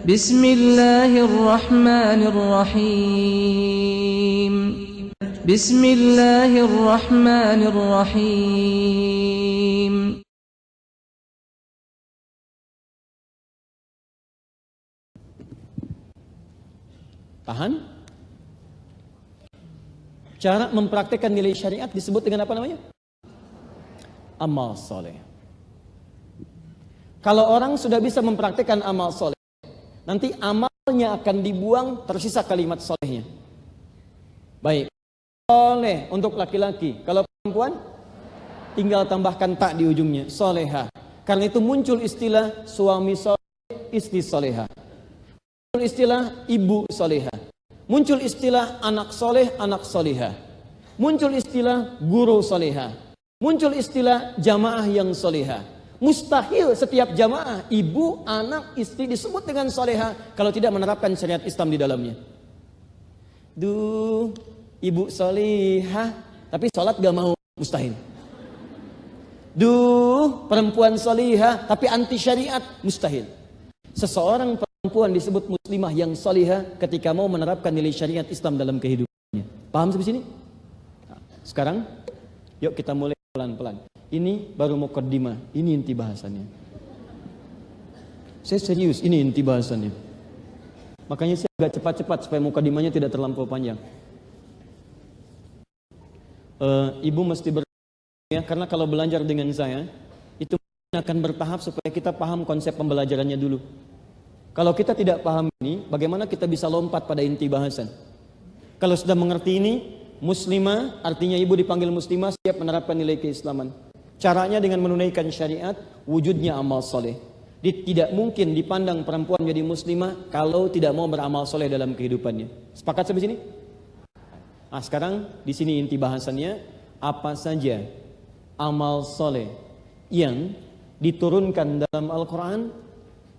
Bismillahirrahmanirrahim. Bismillahirrahmanirrahim. Paham? Cara mempraktikkan nilai syariat disebut dengan apa namanya? Amal soleh. Kalau orang sudah bisa mempraktikkan amal soleh, nanti amalnya akan dibuang, tersisa kalimat solehnya. Baik, soleh untuk laki-laki. Kalau perempuan, tinggal tambahkan tak di ujungnya, soleha. Karena itu muncul istilah suami soleh, istri soleha. Muncul istilah ibu soleha. Muncul istilah anak soleh, anak soleha. Muncul istilah guru soleha. Muncul istilah jamaah yang soleha. Mustahil setiap jamaah, ibu, anak, istri disebut dengan soleha kalau tidak menerapkan syariat Islam di dalamnya. Duh, ibu soleha, tapi sholat gak mau, mustahil. Duh, perempuan soleha, tapi anti syariat, mustahil. Seseorang perempuan disebut muslimah yang soleha ketika mau menerapkan nilai syariat Islam dalam kehidupannya. Paham sampai sini? Nah, sekarang, yuk kita mulai pelan-pelan. Ini baru mukaddimah, ini inti bahasannya. Saya serius, ini inti bahasannya. Makanya saya agak cepat-cepat supaya mukaddimahnya tidak terlampau panjang. Ibu mesti ya, karena kalau belajar dengan saya, itu akan bertahap supaya kita paham konsep pembelajarannya dulu. Kalau kita tidak paham ini, bagaimana kita bisa lompat pada inti bahasan? Kalau sudah mengerti ini, muslimah, artinya ibu dipanggil muslimah, siap menerapkan nilai keislaman. Caranya dengan menunaikan syariat, wujudnya amal soleh. Tidak mungkin dipandang perempuan menjadi muslimah kalau tidak mau beramal soleh dalam kehidupannya. Sepakat sampai sini? Nah, sekarang di sini inti bahasannya, apa saja amal soleh yang diturunkan dalam Al-Quran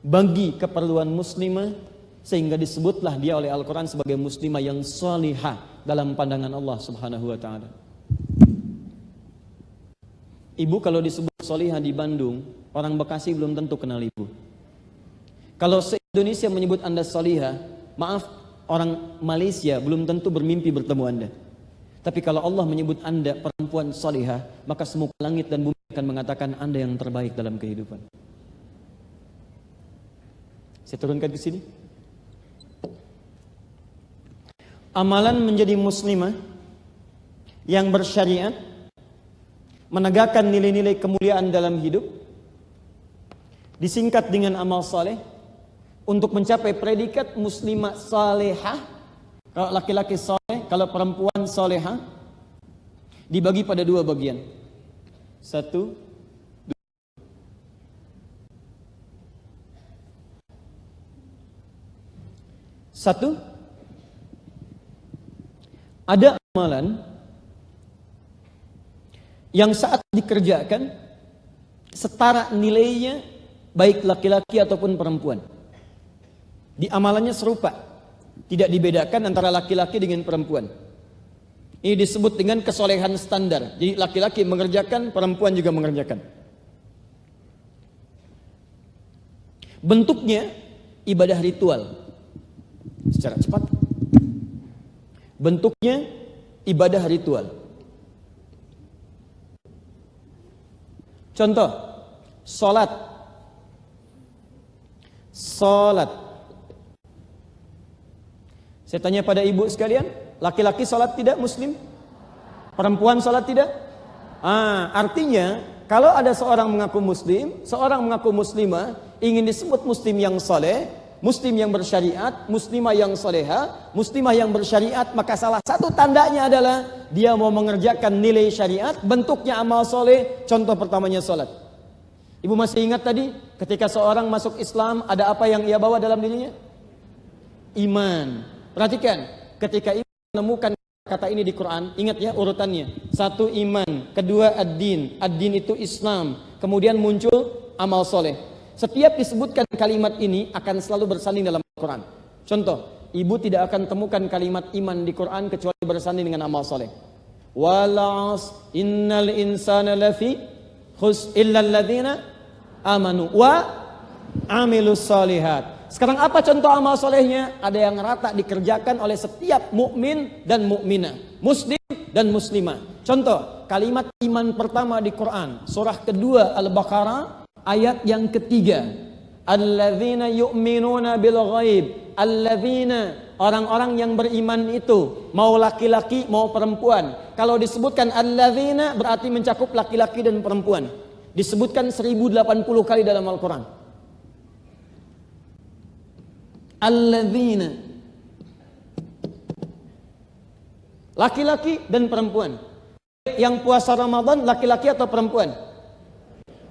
bagi keperluan muslimah, sehingga disebutlah dia oleh Al-Quran sebagai muslimah yang salihah dalam pandangan Allah Subhanahu wa ta'ala. Ibu kalau disebut solihah di Bandung, orang Bekasi belum tentu kenal ibu. Kalau se-Indonesia menyebut anda solihah, maaf, orang Malaysia belum tentu bermimpi bertemu anda. Tapi kalau Allah menyebut anda perempuan solihah, maka semua langit dan bumi akan mengatakan anda yang terbaik dalam kehidupan. Saya turunkan ke sini. Amalan menjadi muslimah yang bersyariat, menegakkan nilai-nilai kemuliaan dalam hidup, disingkat dengan amal saleh, untuk mencapai predikat muslimah salehah. Kalau laki-laki saleh, kalau perempuan salehah, dibagi pada dua bagian. Satu, ada amalan yang saat dikerjakan setara nilainya baik laki-laki ataupun perempuan. Di amalannya serupa, tidak dibedakan antara laki-laki dengan perempuan. Ini disebut dengan kesolehan standar. Jadi laki-laki mengerjakan, perempuan juga mengerjakan. Bentuknya ibadah ritual. Secara cepat, bentuknya ibadah ritual. Contoh, salat. Saya tanya pada ibu sekalian, laki-laki salat tidak muslim? Perempuan salat tidak? Artinya kalau ada seorang mengaku muslim, seorang mengaku muslimah, ingin disebut muslim yang saleh, muslim yang bersyariat, muslimah yang soleha, muslimah yang bersyariat, maka salah satu tandanya adalah dia mau mengerjakan nilai syariat, bentuknya amal soleh. Contoh pertamanya salat. Ibu masih ingat tadi ketika seorang masuk Islam, ada apa yang ia bawa dalam dirinya? Iman. Perhatikan, ketika ibu menemukan kata ini di Quran, ingat ya urutannya. Satu iman, kedua ad-din. Ad-din itu Islam. Kemudian muncul amal soleh. Setiap disebutkan kalimat ini akan selalu bersanding dalam Al-Quran. Contoh, ibu tidak akan temukan kalimat iman di Quran kecuali bersanding dengan amal soleh. Walas innal insana lafi khus illal ladzina amanu wa amilus solihat. Sekarang apa contoh amal solehnya? Ada yang rata dikerjakan oleh setiap mukmin dan mukminah, muslim dan muslimah. Contoh, kalimat iman pertama di Quran, surah kedua Al-Baqarah, ayat yang ketiga. Alladzina yu'minuna bil ghaib. Alladzina, orang-orang yang beriman itu, mau laki-laki mau perempuan. Kalau disebutkan alladzina berarti mencakup laki-laki dan perempuan. Disebutkan 1080 kali dalam Al-Quran. Alladzina, laki-laki dan perempuan. Yang puasa Ramadan laki-laki atau perempuan?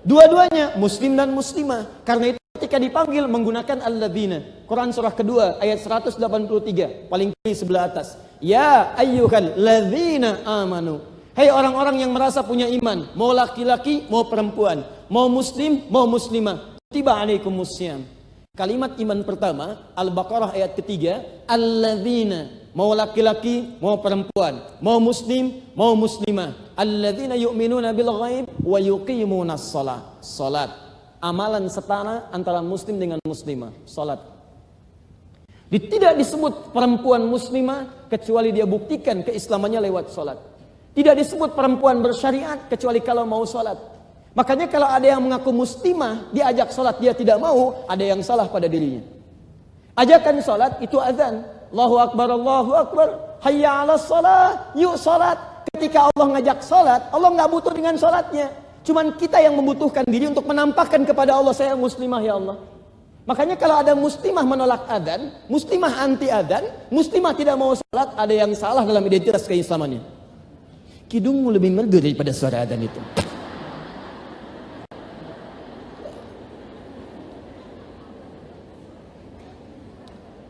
Dua-duanya, muslim dan muslimah. Karena itu ketika dipanggil menggunakan alladzina. Quran surah kedua ayat 183, paling kiri sebelah atas. Ya ayyuhal ladzina amanu. Hai orang-orang yang merasa punya iman, mau laki-laki mau perempuan, mau muslim mau muslimah, kutiba alaikumussyam. Kalimat iman pertama, Al-Baqarah ayat ketiga, alladzina, mau laki-laki, mau perempuan, mau muslim, mau muslimah. Alladzina yu'minuna bil ghaib wa yuqimunas shalah. Salat. Amalan setara antara muslim dengan muslimah, salat. Tidak disebut perempuan muslimah kecuali dia buktikan keislamannya lewat salat. Tidak disebut perempuan bersyariat kecuali kalau mau salat. Makanya kalau ada yang mengaku muslimah, diajak sholat dia tidak mau, ada yang salah pada dirinya. Ajakan sholat itu azan. Allahu Akbar, Allahu Akbar. Hayya ala sholat, yuk sholat. Ketika Allah ngajak sholat, Allah nggak butuh dengan sholatnya. Cuman kita yang membutuhkan diri untuk menampakkan kepada Allah, saya muslimah ya Allah. Makanya kalau ada muslimah menolak azan, muslimah anti azan, muslimah tidak mau sholat, ada yang salah dalam identitas keislamannya. Kidungmu lebih merdu daripada suara azan itu.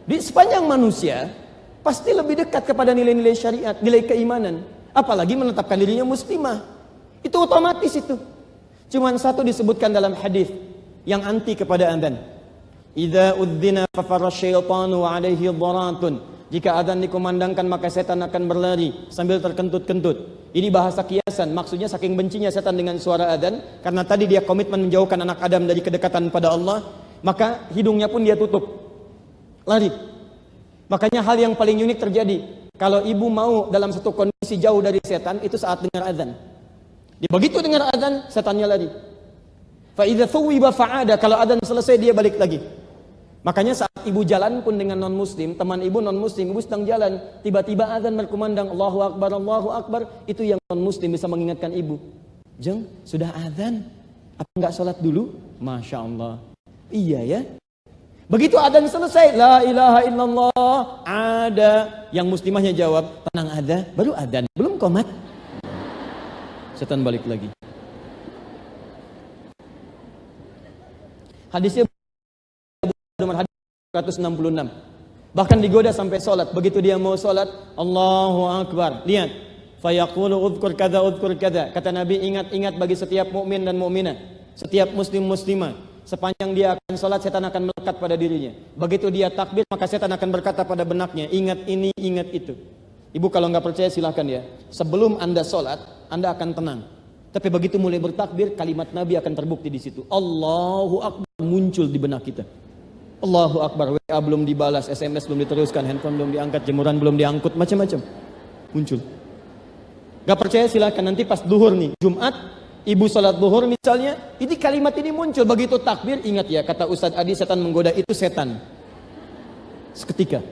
Di sepanjang manusia pasti lebih dekat kepada nilai-nilai syariat, nilai keimanan, apalagi menetapkan dirinya muslimah. Itu otomatis itu. Cuman satu disebutkan dalam hadis yang anti kepada adzan. Idza udzina fafara syaitanu alaihi dharatun. Jika adzan dikumandangkan maka setan akan berlari sambil terkentut-kentut. Ini bahasa kiasan, maksudnya saking bencinya setan dengan suara adzan, karena tadi dia komitmen menjauhkan anak Adam dari kedekatan pada Allah, maka hidungnya pun dia tutup. Lari. Makanya hal yang paling unik terjadi kalau ibu mau dalam satu kondisi jauh dari setan, itu saat dengar azan. Dia begitu dengar azan, setannya lari. Fa idza thuwiba fa'ada, kalau azan selesai dia balik lagi. Makanya saat ibu jalan pun dengan non muslim, teman ibu non muslim, ibu sedang jalan, tiba-tiba azan berkumandang Allahu Akbar, itu yang non muslim bisa mengingatkan ibu. Jeng, sudah azan, apa enggak sholat dulu? Masya Allah. Iya ya. Begitu adzan selesai, la ilaha illallah, ada. Yang muslimahnya jawab, tenang ada, baru adzan, belum qomat. Setan balik lagi. Hadisnya nomor hadis 166. Bahkan digoda sampai sholat. Begitu dia mau sholat, Allahu Akbar. Lihat, fayaqulu udhkur kadza. Kata Nabi, ingat-ingat bagi setiap mukmin dan mukminah, setiap muslim muslimah. Sepanjang dia akan sholat, setan akan melekat pada dirinya. Begitu dia takbir, maka setan akan berkata pada benaknya, ingat ini, ingat itu. Ibu kalau nggak percaya silahkan ya. Sebelum anda sholat, anda akan tenang. Tapi begitu mulai bertakbir, kalimat Nabi akan terbukti di situ. Allahu Akbar muncul di benak kita. Allahu Akbar, WA belum dibalas, SMS belum diteruskan, handphone belum diangkat, jemuran belum diangkut, macam-macam. Muncul. Nggak percaya silahkan, nanti pas duhur nih, Jumat, ibu salat zuhur misalnya, ini kalimat ini muncul. Begitu takbir, ingat ya, kata Ustadz Adi, setan menggoda itu setan. Seketika.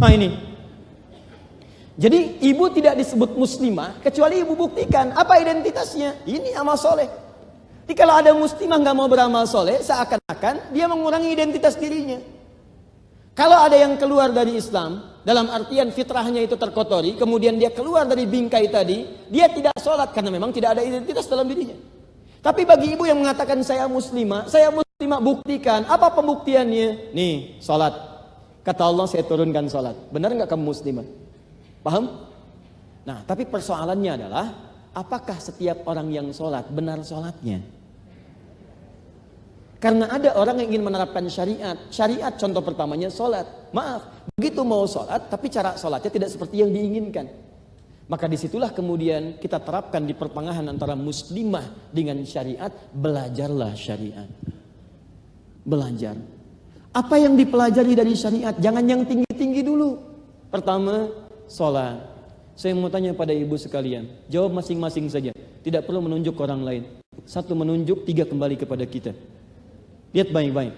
Nah ini. Jadi ibu tidak disebut muslimah kecuali ibu buktikan apa identitasnya. Ini amal soleh. Jadi kalau ada muslimah nggak mau beramal soleh, seakan-akan dia mengurangi identitas dirinya. Kalau ada yang keluar dari Islam, dalam artian fitrahnya itu terkotori, kemudian dia keluar dari bingkai tadi, dia tidak sholat karena memang tidak ada identitas dalam dirinya. Tapi bagi ibu yang mengatakan saya muslimah, buktikan. Apa pembuktiannya? Nih, sholat. Kata Allah, saya turunkan sholat. Benar nggak kamu muslimah? Paham? Nah, tapi persoalannya adalah, apakah setiap orang yang sholat benar sholatnya? Karena ada orang yang ingin menerapkan syariat. Syariat contoh pertamanya sholat. Maaf, begitu mau sholat, tapi cara sholatnya tidak seperti yang diinginkan. Maka disitulah kemudian kita terapkan di pertengahan antara muslimah dengan syariat. Belajarlah syariat. Belajar. Apa yang dipelajari dari syariat? Jangan yang tinggi-tinggi dulu. Pertama, sholat. Saya mau tanya pada ibu sekalian, jawab masing-masing saja. Tidak perlu menunjuk ke orang lain. Satu menunjuk, tiga kembali kepada kita. Lihat baik-baik.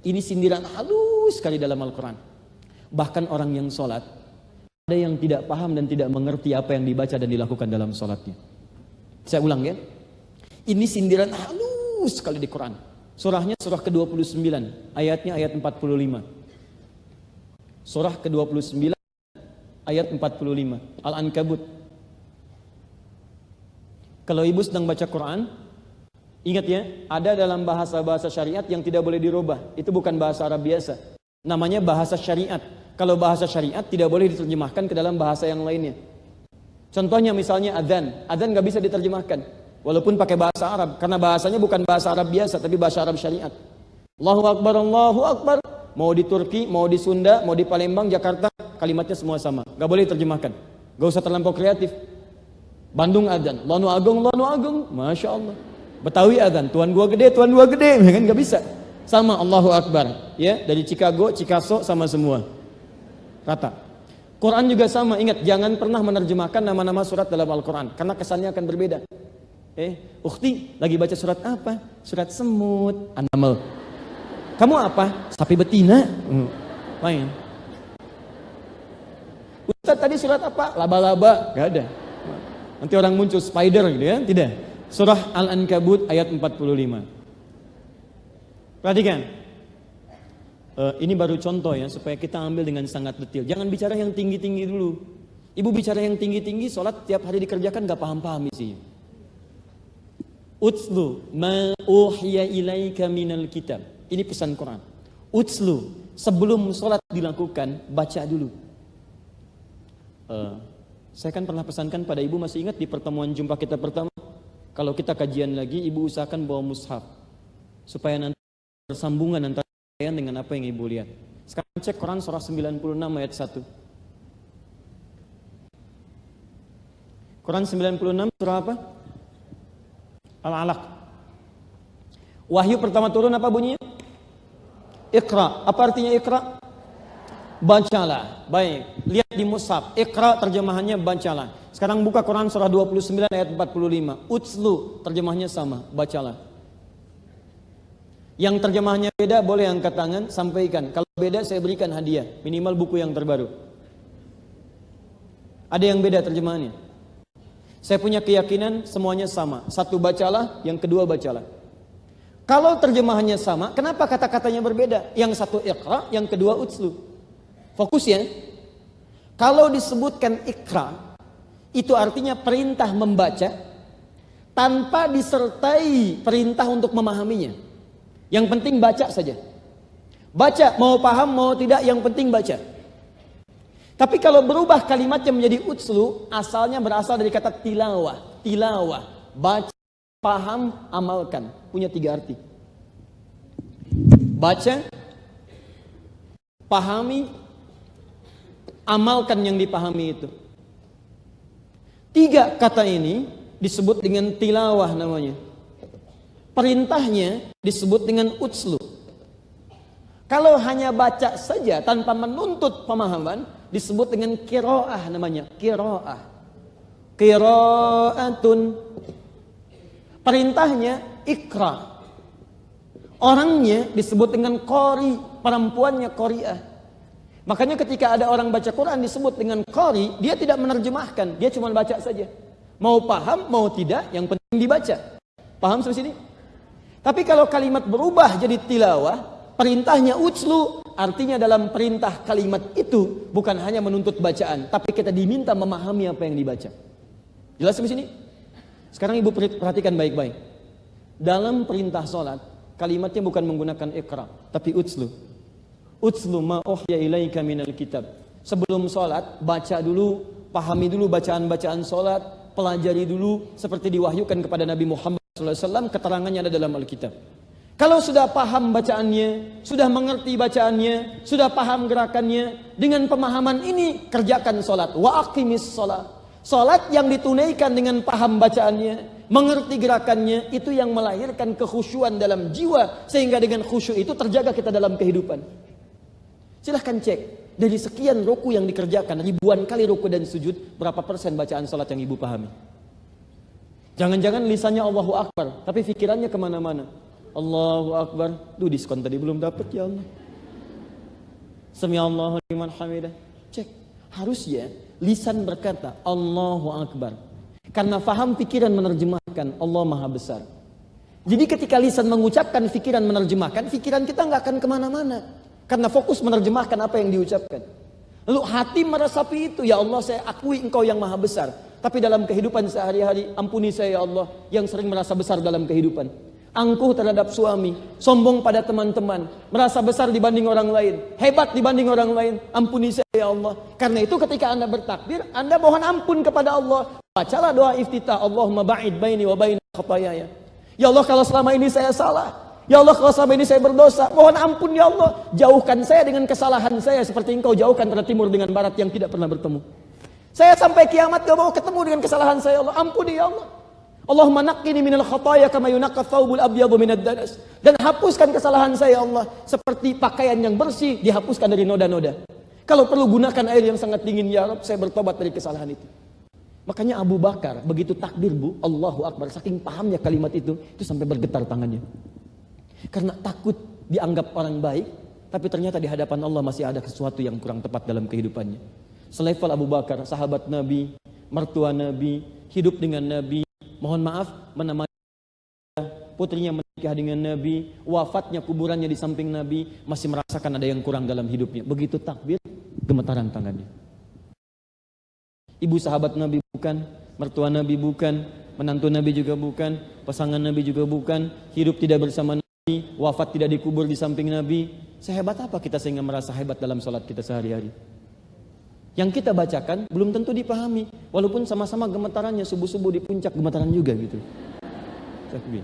Ini sindiran halus sekali dalam Al-Quran. Bahkan orang yang sholat, ada yang tidak paham dan tidak mengerti apa yang dibaca dan dilakukan dalam sholatnya. Saya ulang ya. Ini sindiran halus sekali di Quran. Surahnya surah ke-29, ayatnya ayat 45. Surah ke-29, ayat 45. Al-Ankabut. Kalau ibu sedang baca Quran, ingat ya, ada dalam bahasa-bahasa syariat yang tidak boleh dirubah. Itu bukan bahasa Arab biasa. Namanya bahasa syariat. Kalau bahasa syariat tidak boleh diterjemahkan ke dalam bahasa yang lainnya. Contohnya misalnya adzan. Adzan gak bisa diterjemahkan. Walaupun pakai bahasa Arab. Karena bahasanya bukan bahasa Arab biasa, tapi bahasa Arab syariat. Allahu Akbar, Allahu Akbar. Mau di Turki, mau di Sunda, mau di Palembang, Jakarta, kalimatnya semua sama. Gak boleh diterjemahkan. Gak usah terlampau kreatif. Bandung adzan, Allahu Agung, Allahu Agung. Masya Allah. Betawi adzan, Tuhan gua gede, Tuhan gua gede. Kan gak bisa. Sama Allahu Akbar. Ya, dari Chicago, Chicago sama semua. Rata. Quran juga sama. Ingat, jangan pernah menerjemahkan nama-nama surat dalam Al-Quran. Karena kesannya akan berbeda. Ukhti, lagi baca surat apa? Surat semut, An-Naml. Kamu apa? Sapi betina. Main. Ustaz tadi surat apa? Laba-laba. Gak ada. Nanti orang muncul spider gitu ya. Tidak. Surah Al-Ankabut ayat 45. Perhatikan. Ini baru contoh ya, supaya kita ambil dengan sangat detail. Jangan bicara yang tinggi-tinggi dulu. Ibu bicara yang tinggi-tinggi, sholat tiap hari dikerjakan gak paham-paham isinya. Utslu ma uhiya ilaika minal kitab. Ini pesan Quran. Utslu, sebelum sholat dilakukan, baca dulu. Saya kan pernah pesankan pada ibu, masih ingat di pertemuan jumpa kita pertama, kalau kita kajian lagi, ibu usahakan bawa mushaf supaya nanti bersambungan antara kalian dengan apa yang ibu lihat. Sekarang cek Quran surah 96 ayat 1. Quran 96 surah apa? Al-Alaq. Wahyu pertama turun apa bunyinya? Iqra. Apa artinya Iqra? Bacalah. Baik. Lihat di mushaf. Iqra terjemahannya bacalah. Sekarang buka Quran surah 29 ayat 45. Utslu terjemahnya sama. Bacalah. Yang terjemahnya beda boleh angkat tangan, sampaikan. Kalau beda saya berikan hadiah. Minimal buku yang terbaru. Ada yang beda terjemahannya? Saya punya keyakinan semuanya sama. Satu bacalah, yang kedua bacalah. Kalau terjemahannya sama, kenapa kata-katanya berbeda? Yang satu Iqra, yang kedua Utslu. Fokus ya. Kalau disebutkan Iqra, itu artinya perintah membaca tanpa disertai perintah untuk memahaminya. Yang penting baca saja. Baca, mau paham mau tidak, yang penting baca. Tapi kalau berubah kalimatnya menjadi utslu, asalnya berasal dari kata tilawah. Tilawah, baca, paham, amalkan. Punya 3 arti. Baca, pahami, amalkan yang dipahami itu. 3 kata ini disebut dengan tilawah namanya. Perintahnya disebut dengan utslu. Kalau hanya baca saja tanpa menuntut pemahaman, disebut dengan qiraah namanya. Qiraah. Qiraatun. Perintahnya ikra. Orangnya disebut dengan qari, perempuannya qari'ah. Makanya ketika ada orang baca Quran disebut dengan qari, dia tidak menerjemahkan, dia cuma baca saja. Mau paham, mau tidak, yang penting dibaca. Paham sampai sini? Tapi kalau kalimat berubah jadi tilawah, perintahnya utslu, artinya dalam perintah kalimat itu bukan hanya menuntut bacaan, tapi kita diminta memahami apa yang dibaca. Jelas sampai sini? Sekarang ibu perhatikan baik-baik. Dalam perintah sholat, kalimatnya bukan menggunakan iqra, tapi utslu. Utslu ma uhya ilaika minal kitab. Sebelum sholat, baca dulu, pahami dulu bacaan-bacaan sholat, pelajari dulu seperti diwahyukan kepada Nabi Muhammad SAW, keterangannya ada dalam Alkitab. Kalau sudah paham bacaannya, sudah mengerti bacaannya, sudah paham gerakannya, dengan pemahaman ini kerjakan sholat. Wa aqimis sholat. Sholat yang ditunaikan dengan paham bacaannya, mengerti gerakannya, itu yang melahirkan kekhusyuan dalam jiwa, sehingga dengan khusyuk itu terjaga kita dalam kehidupan. Silahkan cek, dari sekian ruku yang dikerjakan, ribuan kali ruku dan sujud, berapa persen bacaan salat yang ibu pahami? Jangan-jangan lisannya Allahu Akbar, tapi pikirannya kemana-mana. Allahu Akbar, tuh diskon tadi belum dapat, ya Allah. Sami Allahu liman hamidah. Cek, harusnya lisan berkata Allahu Akbar, karena faham pikiran menerjemahkan Allah Maha Besar. Jadi ketika lisan mengucapkan, pikiran menerjemahkan, pikiran kita nggak akan kemana-mana, karena fokus menerjemahkan apa yang diucapkan. Lalu hati meresapi itu, ya Allah saya akui Engkau yang Maha Besar. Tapi dalam kehidupan sehari-hari, ampuni saya ya Allah yang sering merasa besar dalam kehidupan. Angkuh terhadap suami, sombong pada teman-teman, merasa besar dibanding orang lain, hebat dibanding orang lain. Ampuni saya ya Allah. Karena itu ketika Anda bertakbir, Anda mohon ampun kepada Allah. Bacalah doa iftitah, Allahumma ba'id baini wa baina khatayaya. Ya Allah, kalau selama ini saya salah, ya Allah kalau selama ini saya berdosa, mohon ampun ya Allah. Jauhkan saya dengan kesalahan saya seperti Engkau jauhkan antara timur dengan barat yang tidak pernah bertemu. Saya sampai kiamat gak mau ketemu dengan kesalahan saya, ya Allah. Ampuni ya Allah. Allahumma naqqini minal khataya kama yunaqqa thawbul abyadu minad danas. Dan hapuskan kesalahan saya ya Allah, seperti pakaian yang bersih dihapuskan dari noda-noda. Kalau perlu gunakan air yang sangat dingin ya Rabb, saya bertobat dari kesalahan itu. Makanya Abu Bakar begitu takbir Bu, Allahu Akbar, saking pahamnya kalimat itu sampai bergetar tangannya. Karena takut dianggap orang baik, tapi ternyata di hadapan Allah masih ada sesuatu yang kurang tepat dalam kehidupannya. Selevel Abu Bakar, sahabat Nabi, mertua Nabi, hidup dengan Nabi, mohon maaf menemani putrinya menikah dengan Nabi, wafatnya kuburannya di samping Nabi, masih merasakan ada yang kurang dalam hidupnya. Begitu takbir, gemetaran tangannya. Ibu sahabat Nabi bukan, mertua Nabi bukan, menantu Nabi juga bukan, pasangan Nabi juga bukan, hidup tidak bersama Nabi, wafat tidak dikubur di samping Nabi. Sehebat apa kita sehingga merasa hebat dalam sholat kita sehari-hari? Yang kita bacakan belum tentu dipahami, walaupun sama-sama gemetarannya, subuh-subuh di puncak gemetaran juga gitu. Takbir.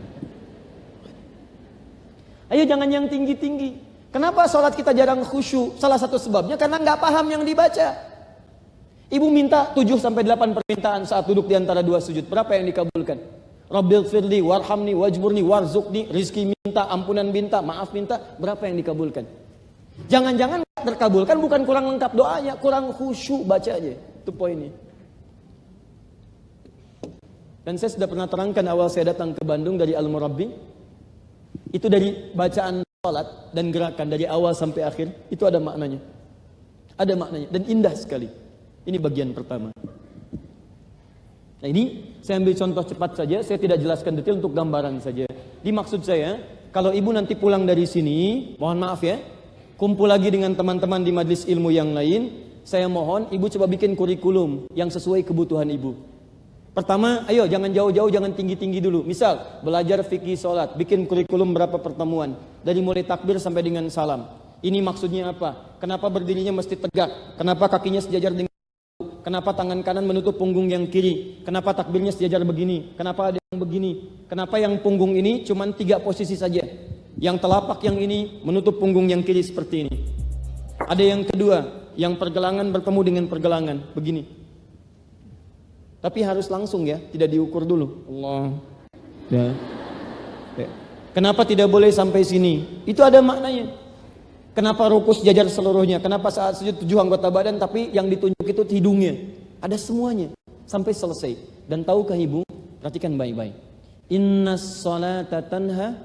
Ayo jangan yang tinggi-tinggi. Kenapa sholat kita jarang khusyuk? Salah satu sebabnya karena nggak paham yang dibaca. Ibu minta 7-8 permintaan saat duduk di antara dua sujud. Berapa yang dikabulkan? Rabbil firli, warhamni, wajburni, warzukni, rizki minta, ampunan minta, maaf minta. Berapa yang dikabulkan? Jangan-jangan terkabulkan bukan kurang lengkap doanya, kurang khusyuk bacanya. Itu poinnya. Dan saya sudah pernah terangkan awal saya datang ke Bandung dari Al-Murabbi. Itu dari bacaan salat dan gerakan dari awal sampai akhir, itu ada maknanya. Ada maknanya dan indah sekali. Ini bagian pertama. Nah ini saya ambil contoh cepat saja, saya tidak jelaskan detail untuk gambaran saja. Dimaksud saya, kalau ibu nanti pulang dari sini, mohon maaf ya, kumpul lagi dengan teman-teman di majelis ilmu yang lain, saya mohon ibu coba bikin kurikulum yang sesuai kebutuhan ibu. Pertama, ayo jangan jauh-jauh, jangan tinggi-tinggi dulu. Misal, belajar fikih sholat, bikin kurikulum berapa pertemuan, dari mulai takbir sampai dengan salam. Ini maksudnya apa? Kenapa berdirinya mesti tegak? Kenapa kakinya sejajar dengan kenapa tangan kanan menutup punggung yang kiri? Kenapa takbirnya sejajar begini? Kenapa ada yang begini? Kenapa yang punggung ini cuma 3 posisi saja? Yang telapak yang ini menutup punggung yang kiri seperti ini. Ada yang kedua, yang pergelangan bertemu dengan pergelangan begini. Tapi harus langsung ya, tidak diukur dulu. Allah. Ya. Kenapa tidak boleh sampai sini? Itu ada maknanya. Kenapa ruku sejajar seluruhnya? Kenapa saat sujud 7 anggota badan tapi yang ditunjuk itu hidungnya? Ada semuanya sampai selesai. Dan tahukah ibu? Perhatikan baik-baik. Innas salata tanha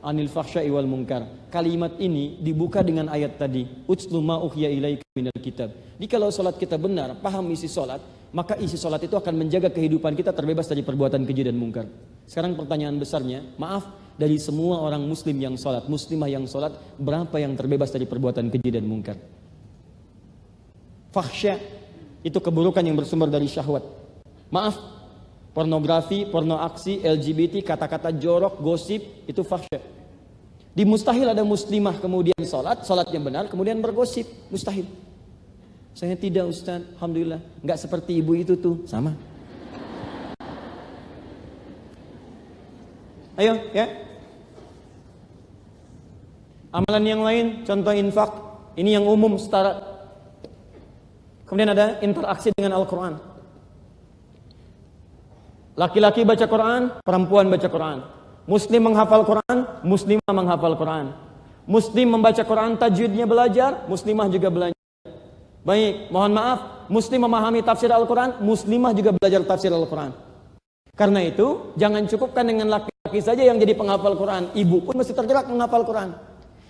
anil fahsya'i wal munkar. Kalimat ini dibuka dengan ayat tadi. Utslu ma uhiya ilaika minal kitab. Jadi kalau salat kita benar, paham isi salat, maka isi salat itu akan menjaga kehidupan kita terbebas dari perbuatan keji dan mungkar. Sekarang pertanyaan besarnya, maaf, dari semua orang muslim yang sholat, muslimah yang sholat, berapa yang terbebas dari perbuatan keji dan mungkar? Fahsya, itu keburukan yang bersumber dari syahwat. Maaf, pornografi, porno aksi, LGBT, kata-kata jorok, gosip, itu fahsya. Di mustahil ada muslimah kemudian sholat, sholatnya benar, kemudian bergosip. Mustahil. Saya tidak Ustaz, alhamdulillah, nggak seperti ibu itu tuh, sama. Ayo ya. Amalan yang lain, contoh infak, ini yang umum setara. Kemudian ada interaksi dengan Al-Quran. Laki-laki baca Quran, perempuan baca Quran. Muslim menghafal Quran, muslimah menghafal Quran. Muslim membaca Quran, tajwidnya belajar, muslimah juga belajar. Baik, mohon maaf, muslim memahami tafsir Al-Quran, muslimah juga belajar tafsir Al-Quran. Karena itu, jangan cukupkan dengan laki-laki saja yang jadi penghafal Quran, ibu pun mesti tergerak menghafal Quran.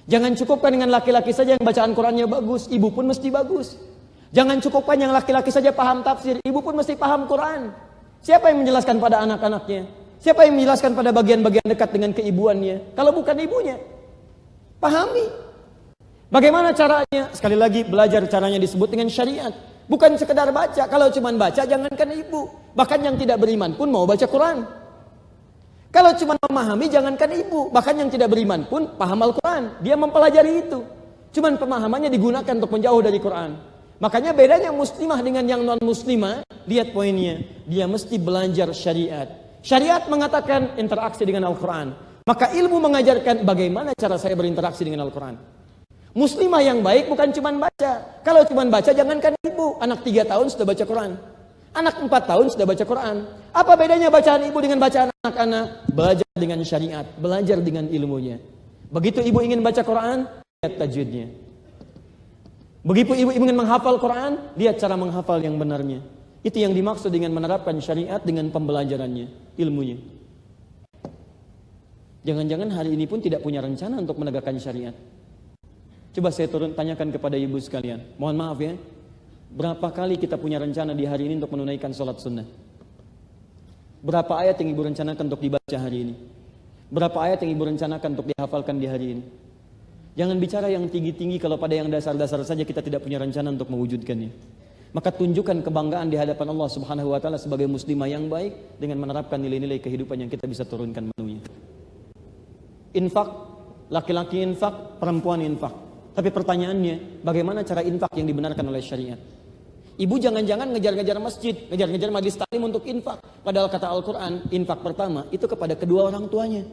Jangan cukupkan dengan laki-laki saja yang bacaan Qurannya bagus, ibu pun mesti bagus. Jangan cukupkan yang laki-laki saja paham tafsir, ibu pun mesti paham Quran. Siapa yang menjelaskan pada anak-anaknya? Siapa yang menjelaskan pada bagian-bagian dekat dengan keibuannya? Kalau bukan ibunya, pahami. Bagaimana caranya? Sekali lagi, belajar caranya disebut dengan syariat. Bukan sekedar baca. Kalau cuma baca, jangankan ibu. Bahkan yang tidak beriman pun mau baca Quran. Kalau cuma memahami, jangankan ibu. Bahkan yang tidak beriman pun paham Al-Quran. Dia mempelajari itu. Cuman pemahamannya digunakan untuk menjauh dari Quran. Makanya bedanya muslimah dengan yang non-muslimah. Lihat poinnya. Dia mesti belajar syariat. Syariat mengatakan interaksi dengan Al-Quran. Maka ilmu mengajarkan bagaimana cara saya berinteraksi dengan Al-Quran. Muslimah yang baik bukan cuma baca. Kalau cuma baca, jangankan ibu. Anak 3 tahun sudah baca Quran. Anak 4 tahun sudah baca Quran. Apa bedanya bacaan ibu dengan bacaan anak-anak? Belajar dengan syariat, belajar dengan ilmunya. Begitu ibu ingin baca Quran, lihat tajwidnya. Begitu ibu ingin menghafal Quran, lihat cara menghafal yang benarnya. Itu yang dimaksud dengan menerapkan syariat dengan pembelajarannya, ilmunya. Jangan-jangan hari ini pun tidak punya rencana untuk menegakkan syariat. Coba saya tanyakan kepada ibu sekalian. Mohon maaf ya. Berapa kali kita punya rencana di hari ini untuk menunaikan sholat sunnah? Berapa ayat yang ibu rencanakan untuk dibaca hari ini? Berapa ayat yang ibu rencanakan untuk dihafalkan di hari ini? Jangan bicara yang tinggi-tinggi kalau pada yang dasar-dasar saja kita tidak punya rencana untuk mewujudkannya. Maka tunjukkan kebanggaan di hadapan Allah Subhanahu wa taala sebagai muslimah yang baik dengan menerapkan nilai-nilai kehidupan yang kita bisa turunkan menunya. Infak, laki-laki infak, perempuan infak. Tapi pertanyaannya, bagaimana cara infak yang dibenarkan oleh syariat? Ibu jangan-jangan ngejar-ngejar masjid, ngejar-ngejar majlis taklim untuk infak. Padahal kata Al-Quran, infak pertama itu kepada kedua orang tuanya.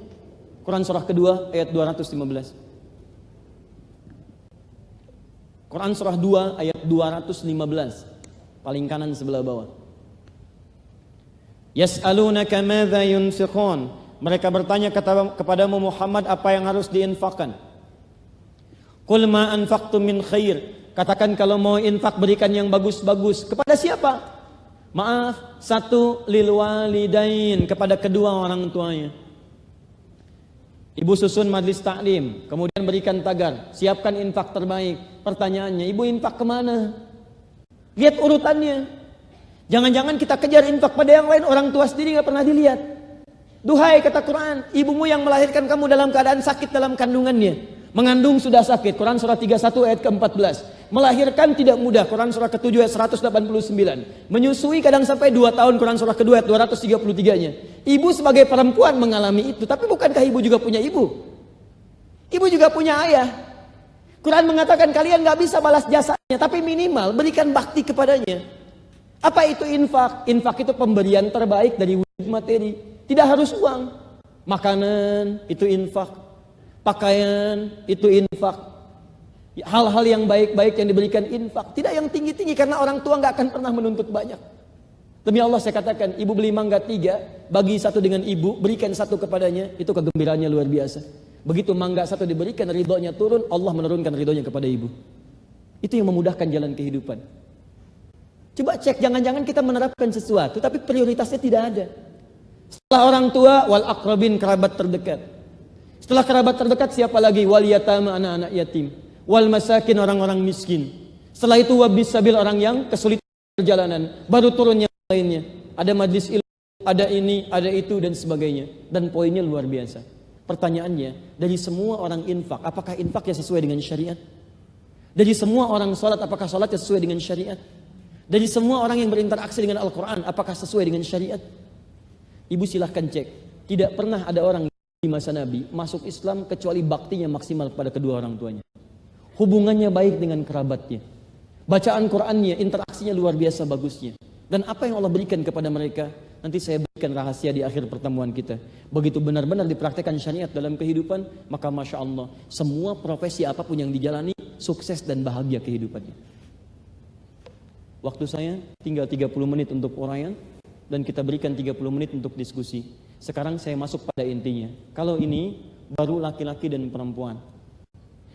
Quran surah kedua ayat 215. Quran surah 2 ayat 215. Paling kanan sebelah bawah. Yas'alunaka madza yunfiqun. Mereka bertanya kepadamu Muhammad apa yang harus diinfakkan. Qul ma anfaqtum min khair. Katakan kalau mau infak berikan yang bagus-bagus. Kepada siapa? Maaf, satu lil walidain, kepada kedua orang tuanya. Ibu susun majlis taklim, kemudian berikan tagar, siapkan infak terbaik. Pertanyaannya, ibu infak kemana? Lihat urutannya. Jangan-jangan kita kejar infak pada yang lain, orang tua sendiri gak pernah dilihat. Duhai kata Quran, ibumu yang melahirkan kamu dalam keadaan sakit dalam kandungannya. Mengandung sudah sakit, Quran surah 31 ayat ke-14. Melahirkan tidak mudah, Quran surah ke-7 ayat 189. Menyusui kadang sampai 2 tahun, Quran surah kedua ayat 233-nya. Ibu sebagai perempuan mengalami itu, tapi bukankah ibu juga punya ibu? Ibu juga punya ayah. Quran mengatakan kalian gak bisa balas jasanya, tapi minimal berikan bakti kepadanya. Apa itu infak? Infak itu pemberian terbaik dari wujud materi. Tidak harus uang. Makanan itu infak. Pakaian itu infak. Hal-hal yang baik-baik yang diberikan infak. Tidak yang tinggi-tinggi karena orang tua gak akan pernah menuntut banyak. Demi Allah saya katakan, ibu beli mangga 3, bagi 1 dengan ibu, berikan 1 kepadanya, itu kegembiraannya luar biasa. Begitu mangga 1 diberikan, ridhonya turun, Allah menurunkan ridhonya kepada ibu. Itu yang memudahkan jalan kehidupan. Coba cek, jangan-jangan kita menerapkan sesuatu, tapi prioritasnya tidak ada. Setelah orang tua, wal aqrabin, kerabat terdekat. Setelah kerabat terdekat, siapa lagi? Wal yatama, anak-anak yatim. Wal masakin, orang-orang miskin. Setelah itu wabis sabil, orang yang kesulitan perjalanan. Baru turun yang lainnya. Ada majlis ilmu, ada ini, ada itu, dan sebagainya. Dan poinnya luar biasa. Pertanyaannya, dari semua orang infak, apakah infaknya sesuai dengan syariat? Dari semua orang sholat, apakah sholatnya sesuai dengan syariat? Dari semua orang yang berinteraksi dengan Al-Quran, apakah sesuai dengan syariat? Ibu silahkan cek. Tidak pernah ada orang di masa Nabi masuk Islam kecuali baktinya maksimal kepada kedua orang tuanya. Hubungannya baik dengan kerabatnya. Bacaan Qurannya, interaksinya luar biasa bagusnya. Dan apa yang Allah berikan kepada mereka, nanti saya berikan rahasia di akhir pertemuan kita. Begitu benar-benar dipraktekkan syariat dalam kehidupan, maka Masya Allah, semua profesi apapun yang dijalani, sukses dan bahagia kehidupannya. Waktu saya tinggal 30 menit untuk uraian. dan kita berikan 30 menit untuk diskusi. Sekarang saya masuk pada intinya. Kalau ini baru laki-laki dan perempuan.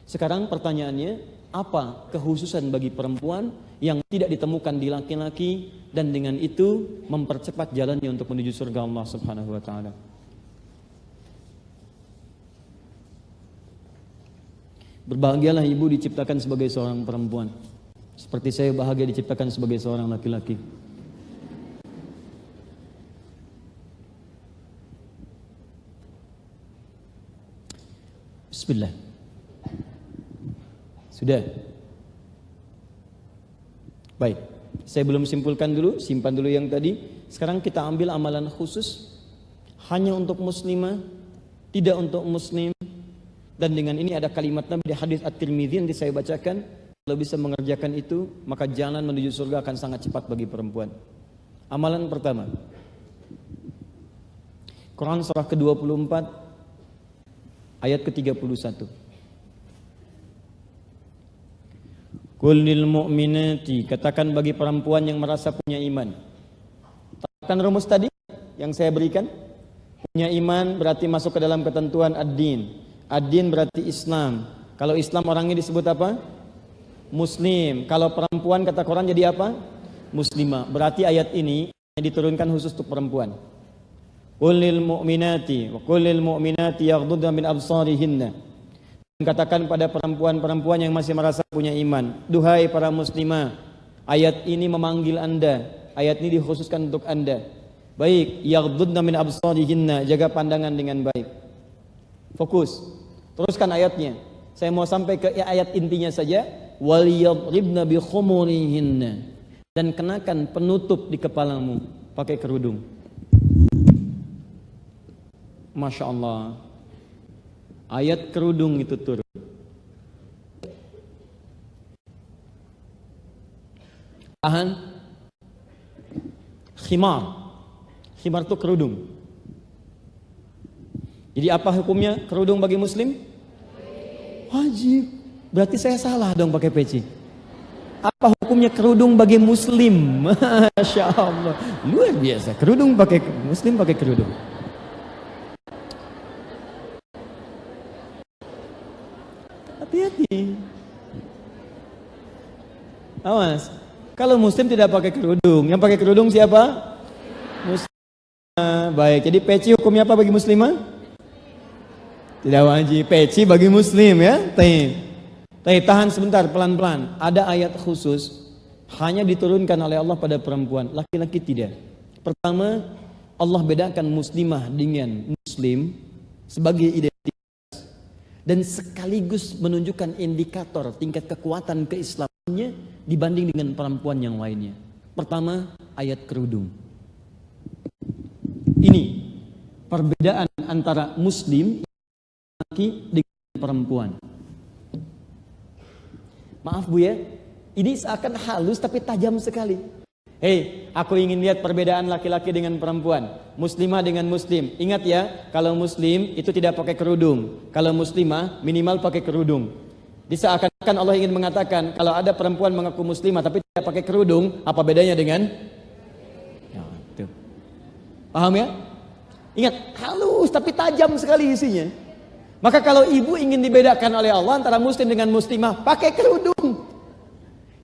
Sekarang pertanyaannya, apa kekhususan bagi perempuan yang tidak ditemukan di laki-laki dan dengan itu mempercepat jalannya untuk menuju surga Allah Subhanahu wa taala? Berbahagialah ibu diciptakan sebagai seorang perempuan, seperti saya bahagia diciptakan sebagai seorang laki-laki. Bismillah. Sudah. Baik, saya belum simpulkan dulu, simpan dulu yang tadi. Sekarang kita ambil amalan khusus hanya untuk muslimah, tidak untuk muslim. Dan dengan ini ada kalimat Nabi di hadis At-Tirmidzi yang saya bacakan, kalau bisa mengerjakan itu, maka jalan menuju surga akan sangat cepat bagi perempuan. Amalan pertama, Quran surah ke-24 ayat ke-31. Qul lil mu'minati, katakan bagi perempuan yang merasa punya iman. Katakan rumus tadi yang saya berikan. Punya iman berarti masuk ke dalam ketentuan ad-din. Ad-din berarti Islam. Kalau Islam orangnya disebut apa? Muslim. Kalau perempuan kata Quran jadi apa? Muslimah. Berarti ayat ini diturunkan khusus untuk perempuan. Qul lil mu'minati wa qul lil mu'minati yaghdudna min absarihinna. Katakan pada perempuan-perempuan yang masih merasa punya iman, duhai para muslimah, ayat ini memanggil Anda. Ayat ini dikhususkan untuk Anda. Baik, yaghdudna min absarihinna, jaga pandangan dengan baik. Fokus. Teruskan ayatnya. Saya mau sampai ke ayat intinya saja. Wal yadribna bi khumurihinna, dan kenakan penutup di kepalamu pakai kerudung. Masya Allah. Ayat kerudung itu turun. Tahan. Khimar. Khimar itu kerudung. Jadi apa hukumnya kerudung bagi muslim? Wajib. Berarti saya salah dong pakai peci. Apa hukumnya kerudung bagi muslim? Masya Allah. Luar biasa. Kerudung pakai muslim pakai kerudung. Hati-hati. Awas. Kalau muslim tidak pakai kerudung, yang pakai kerudung siapa? Muslim. Baik. Jadi peci hukumnya apa bagi muslimah? Tidak wajib. Peci bagi muslim ya. Tahan sebentar, pelan-pelan. Ada ayat khusus hanya diturunkan oleh Allah pada perempuan, laki-laki tidak. Pertama, Allah bedakan muslimah dengan muslim sebagai identitas dan sekaligus menunjukkan indikator tingkat kekuatan keislamannya dibanding dengan perempuan yang lainnya. Pertama, ayat kerudung. Ini perbedaan antara muslim laki dengan perempuan. Maaf Bu ya, ini seakan halus tapi tajam sekali. Hei, aku ingin lihat perbedaan laki-laki dengan perempuan, muslimah dengan muslim. Ingat ya, kalau muslim itu tidak pakai kerudung, kalau muslimah minimal pakai kerudung. Seakan-akan Allah ingin mengatakan kalau ada perempuan mengaku muslimah tapi tidak pakai kerudung, apa bedanya dengan? Ya, tuh. Paham ya? Ingat, halus tapi tajam sekali isinya. Maka kalau ibu ingin dibedakan oleh Allah antara muslim dengan muslimah, pakai kerudung.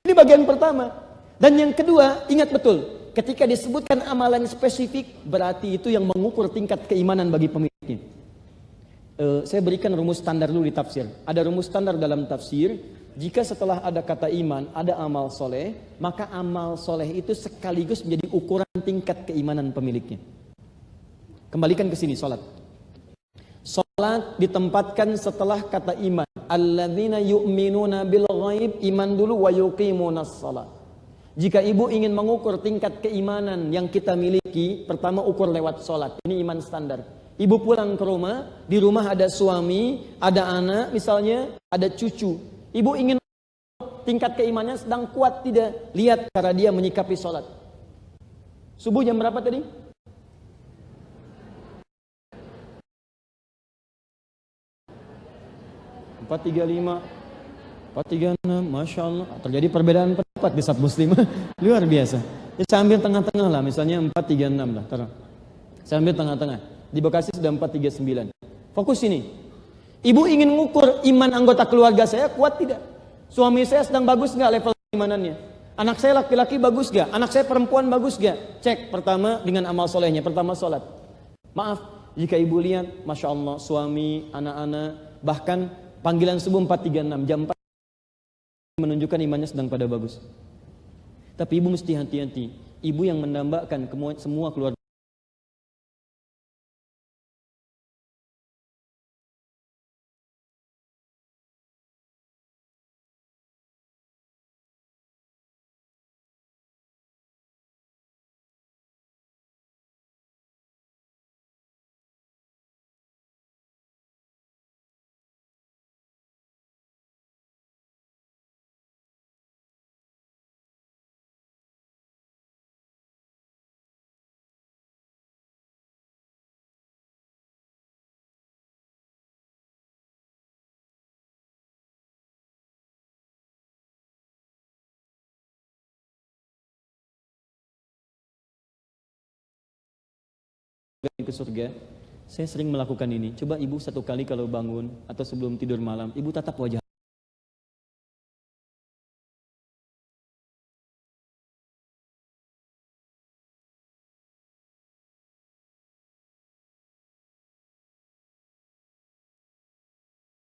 Ini bagian pertama. Dan yang kedua, ingat betul, ketika disebutkan amalan spesifik, berarti itu yang mengukur tingkat keimanan bagi pemiliknya. Saya berikan rumus standar dulu di tafsir. Ada rumus standar dalam tafsir, jika setelah ada kata iman, ada amal soleh, maka amal soleh itu sekaligus menjadi ukuran tingkat keimanan pemiliknya. Kembalikan ke sini, sholat. Salat ditempatkan setelah kata iman. Alladzina yu'minuna bil ghaib, iman dulu, wa yuqimunas shalah. Jika ibu ingin mengukur tingkat keimanan yang kita miliki, pertama ukur lewat salat. Ini iman standar. Ibu pulang ke rumah, di rumah ada suami, ada anak misalnya, ada cucu. Ibu ingin tingkat keimanannya sedang kuat tidak? Lihat cara dia menyikapi salat. Subuh jam berapa tadi? 435, 436, Masya Allah. Terjadi perbedaan pendapat di saf muslimah. Luar biasa. Saya ambil tengah-tengah lah, misalnya 436 lah, taruh. Saya ambil tengah-tengah. Di Bekasi sudah 439. Fokus ini. Ibu ingin mengukur iman anggota keluarga saya kuat tidak? Suami saya sedang bagus nggak level keimanannya? Anak saya laki-laki bagus nggak? Anak saya perempuan bagus nggak? Cek pertama dengan amal solehnya. Pertama sholat. Maaf, jika ibu lihat, Masya Allah, suami, anak-anak, bahkan panggilan subuh 436, jam 4 menunjukkan imannya sedang pada bagus. Tapi ibu mesti hati-hati. Ibu yang mendambakan semua keluarga. Ke surga, saya sering melakukan ini. Coba ibu satu kali kalau bangun atau sebelum tidur malam, ibu tatap wajah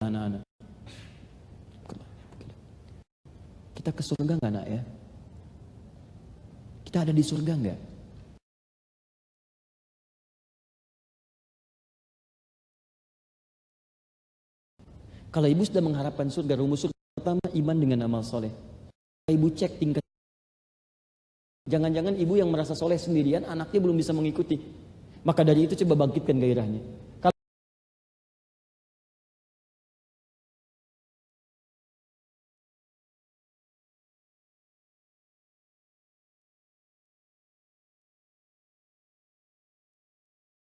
anak-anak. Kita ke surga nggak nak ya? Kita ada di surga nggak? Kalau ibu sudah mengharapkan surga, rumus surga pertama iman dengan amal soleh. Ibu cek tingkat. Jangan-jangan ibu yang merasa soleh sendirian, anaknya belum bisa mengikuti. Maka dari itu coba bangkitkan gairahnya.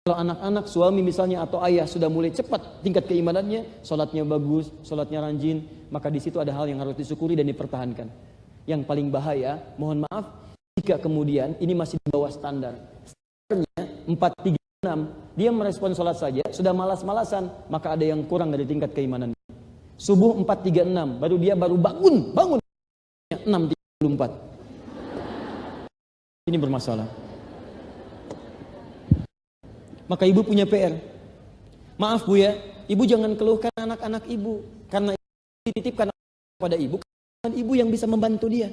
Kalau anak-anak, suami misalnya atau ayah sudah mulai cepat tingkat keimanannya, sholatnya bagus, sholatnya rajin, maka di situ ada hal yang harus disyukuri dan dipertahankan. Yang paling bahaya, mohon maaf, jika kemudian ini masih di bawah standar. Standarnya 436, dia merespon sholat saja, sudah malas-malasan, maka ada yang kurang dari tingkat keimanan. Subuh 436, baru dia bangun 634. Ini bermasalah. Maka ibu punya PR. Maaf bu ya, ibu jangan keluhkan anak-anak ibu, karena dititipkan pada ibu, karena ibu yang bisa membantu dia.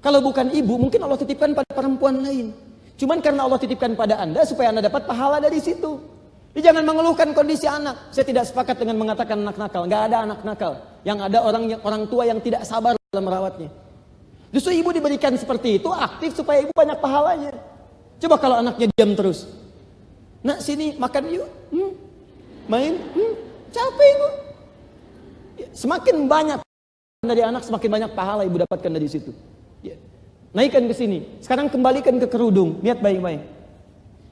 Kalau bukan ibu, mungkin Allah titipkan pada perempuan lain. Cuman karena Allah titipkan pada anda, supaya anda dapat pahala dari situ. Jadi jangan mengeluhkan kondisi anak. Saya tidak sepakat dengan mengatakan anak nakal. Gak ada anak nakal. Yang ada orang tua yang tidak sabar dalam merawatnya. Justru ibu diberikan seperti itu, aktif supaya ibu banyak pahalanya. Coba kalau anaknya diam terus. Nak sini makan yuk, main, capek ibu. Semakin banyak dari anak, semakin banyak pahala ibu dapatkan dari situ. Ya. Naikkan ke sini. Sekarang kembalikan ke kerudung. Lihat baik-baik.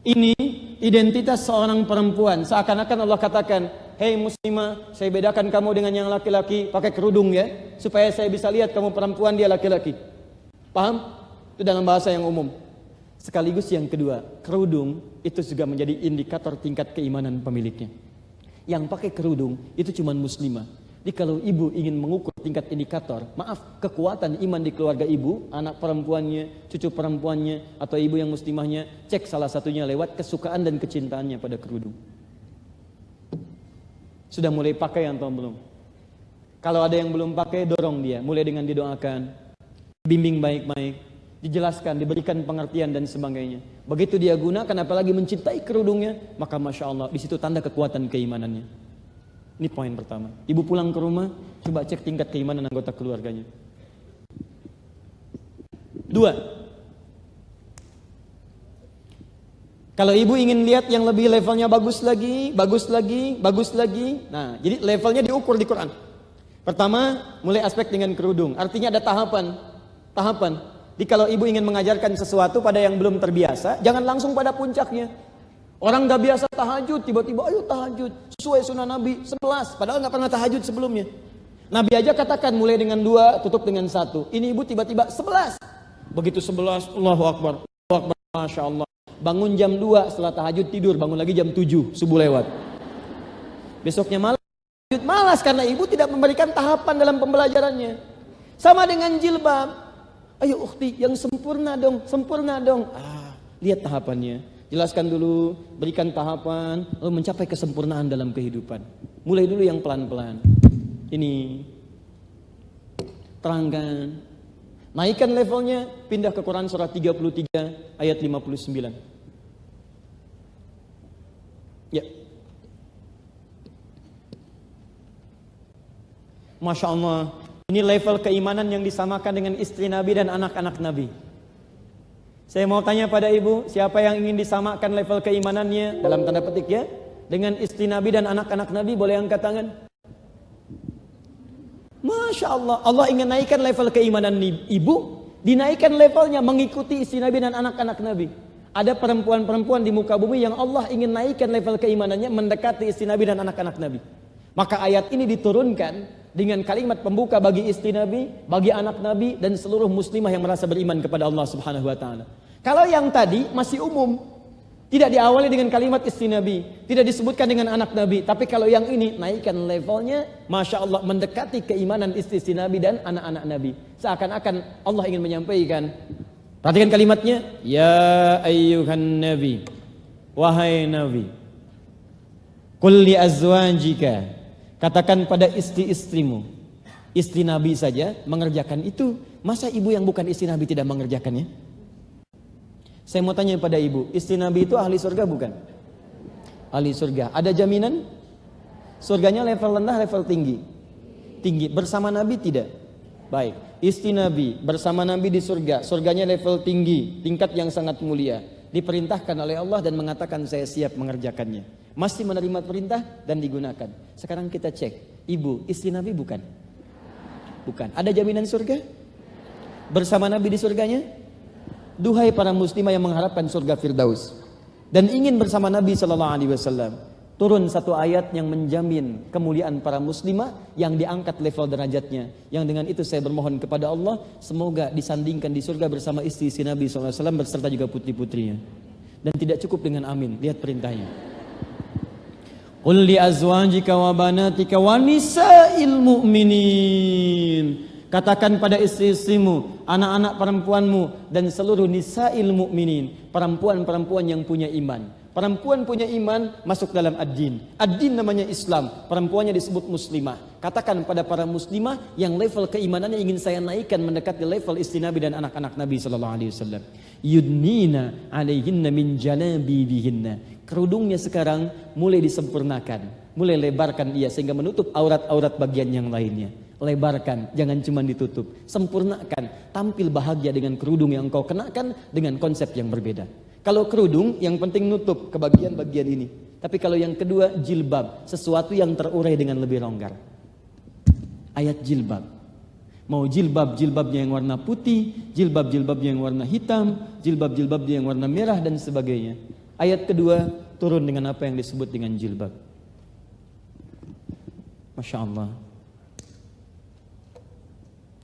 Ini identitas seorang perempuan. Seakan-akan Allah katakan, hei muslimah, saya bedakan kamu dengan yang laki-laki pakai kerudung ya, supaya saya bisa lihat kamu perempuan, dia laki-laki. Paham? Itu dalam bahasa yang umum. Sekaligus yang kedua, kerudung itu juga menjadi indikator tingkat keimanan pemiliknya. Yang pakai kerudung itu cuma muslimah. Jadi kalau ibu ingin mengukur tingkat indikator, maaf, kekuatan iman di keluarga ibu, anak perempuannya, cucu perempuannya, atau ibu yang muslimahnya, cek salah satunya lewat kesukaan dan kecintaannya pada kerudung. Sudah mulai pakai atau belum? Kalau ada yang belum pakai, dorong dia, mulai dengan didoakan, bimbing baik-baik, dijelaskan, diberikan pengertian dan sebagainya. Begitu dia gunakan, apalagi mencintai kerudungnya, maka Masya Allah, di situ tanda kekuatan keimanannya. Ini poin pertama. Ibu pulang ke rumah, coba cek tingkat keimanan anggota keluarganya. 2. Kalau ibu ingin lihat yang lebih levelnya bagus lagi. Nah, jadi levelnya diukur di Quran. Pertama, mulai aspek dengan kerudung. Artinya ada tahapan. Jadi kalau ibu ingin mengajarkan sesuatu pada yang belum terbiasa, jangan langsung pada puncaknya. Orang gak biasa tahajud, tiba-tiba ayo tahajud sesuai sunnah Nabi 11, padahal gak pernah tahajud sebelumnya. Nabi aja katakan mulai dengan 2, tutup dengan 1. Ini ibu tiba-tiba 11. Begitu 11, Allahu Akbar, Allahu Akbar, Masya Allah. Bangun jam 2 setelah tahajud tidur, bangun lagi jam 7, subuh lewat. Besoknya malas karena ibu tidak memberikan tahapan dalam pembelajarannya. Sama dengan jilbab. Ayo ukhti, yang sempurna dong, sempurna dong. Lihat tahapannya. Jelaskan dulu, berikan tahapan, lalu mencapai kesempurnaan dalam kehidupan. Mulai dulu yang pelan-pelan. Ini terangkan. Naikkan levelnya, pindah ke Quran surah 33 ayat 59. Ya. Masya Allah, ini level keimanan yang disamakan dengan istri Nabi dan anak-anak Nabi. Saya mau tanya pada ibu, siapa yang ingin disamakan level keimanannya, dalam tanda petik ya, dengan istri Nabi dan anak-anak Nabi, boleh angkat tangan? Masya Allah, Allah ingin naikkan level keimanan ibu, dinaikkan levelnya mengikuti istri Nabi dan anak-anak Nabi. Ada perempuan-perempuan di muka bumi yang Allah ingin naikkan level keimanannya mendekati istri Nabi dan anak-anak Nabi. Maka ayat ini diturunkan dengan kalimat pembuka bagi istri Nabi, bagi anak Nabi, dan seluruh muslimah yang merasa beriman kepada Allah Subhanahu wa Ta'ala. Kalau yang tadi masih umum, tidak diawali dengan kalimat istri Nabi, tidak disebutkan dengan anak Nabi, tapi kalau yang ini naikkan levelnya, Masya Allah, mendekati keimanan istri Nabi dan anak-anak Nabi. Seakan-akan Allah ingin menyampaikan, perhatikan kalimatnya, ya ayyuhan Nabi, wahai Nabi, qul li azwajika, katakan pada istri-istrimu. Istri Nabi saja mengerjakan itu, masa ibu yang bukan istri Nabi tidak mengerjakannya? Saya mau tanya pada ibu, istri Nabi itu ahli surga bukan? Ahli surga. Ada jaminan? Surganya level rendah, level tinggi? Tinggi. Bersama Nabi tidak? Baik. Istri Nabi bersama Nabi di surga. Surganya level tinggi, tingkat yang sangat mulia. Diperintahkan oleh Allah dan mengatakan saya siap mengerjakannya. Masih menerima perintah dan digunakan. Sekarang kita cek, ibu, istri Nabi bukan? Bukan. Ada jaminan surga? Bersama Nabi di surganya? Duhai para muslimah yang mengharapkan surga Firdaus dan ingin bersama Nabi sallallahu alaihi wasallam, turun satu ayat yang menjamin kemuliaan para muslimah yang diangkat level derajatnya. Yang dengan itu saya bermohon kepada Allah, semoga disandingkan di surga bersama istri-istri Nabi sallallahu alaihi wasallam beserta juga putri-putrinya. Dan tidak cukup dengan amin, lihat perintahnya. Qul li azwajika wa banatika wa nisa'il mu'minin. Katakan pada istri-istrimu, anak-anak perempuanmu, dan seluruh nisa'il mu'minin, perempuan-perempuan yang punya iman. Perempuan punya iman masuk dalam ad-din. Ad-din namanya Islam, perempuannya disebut muslimah. Katakan pada para muslimah yang level keimanannya ingin saya naikkan mendekati level istri Nabi dan anak-anak Nabi sallallahu alaihi wasallam. Yudnina 'alaihinna min jalabibihinna. Kerudungnya sekarang mulai disempurnakan, mulai lebarkan ia sehingga menutup aurat-aurat bagian yang lainnya. Lebarkan, jangan cuma ditutup. Sempurnakan, tampil bahagia dengan kerudung yang kau kenakan dengan konsep yang berbeda. Kalau kerudung, yang penting nutup ke bagian-bagian ini. Tapi kalau yang kedua, jilbab, sesuatu yang terurai dengan lebih longgar. Ayat jilbab. Mau jilbab-jilbabnya yang warna putih, jilbab-jilbabnya yang warna hitam, jilbab-jilbabnya yang warna merah dan sebagainya. Ayat kedua turun dengan apa yang disebut dengan jilbab. Masya Allah.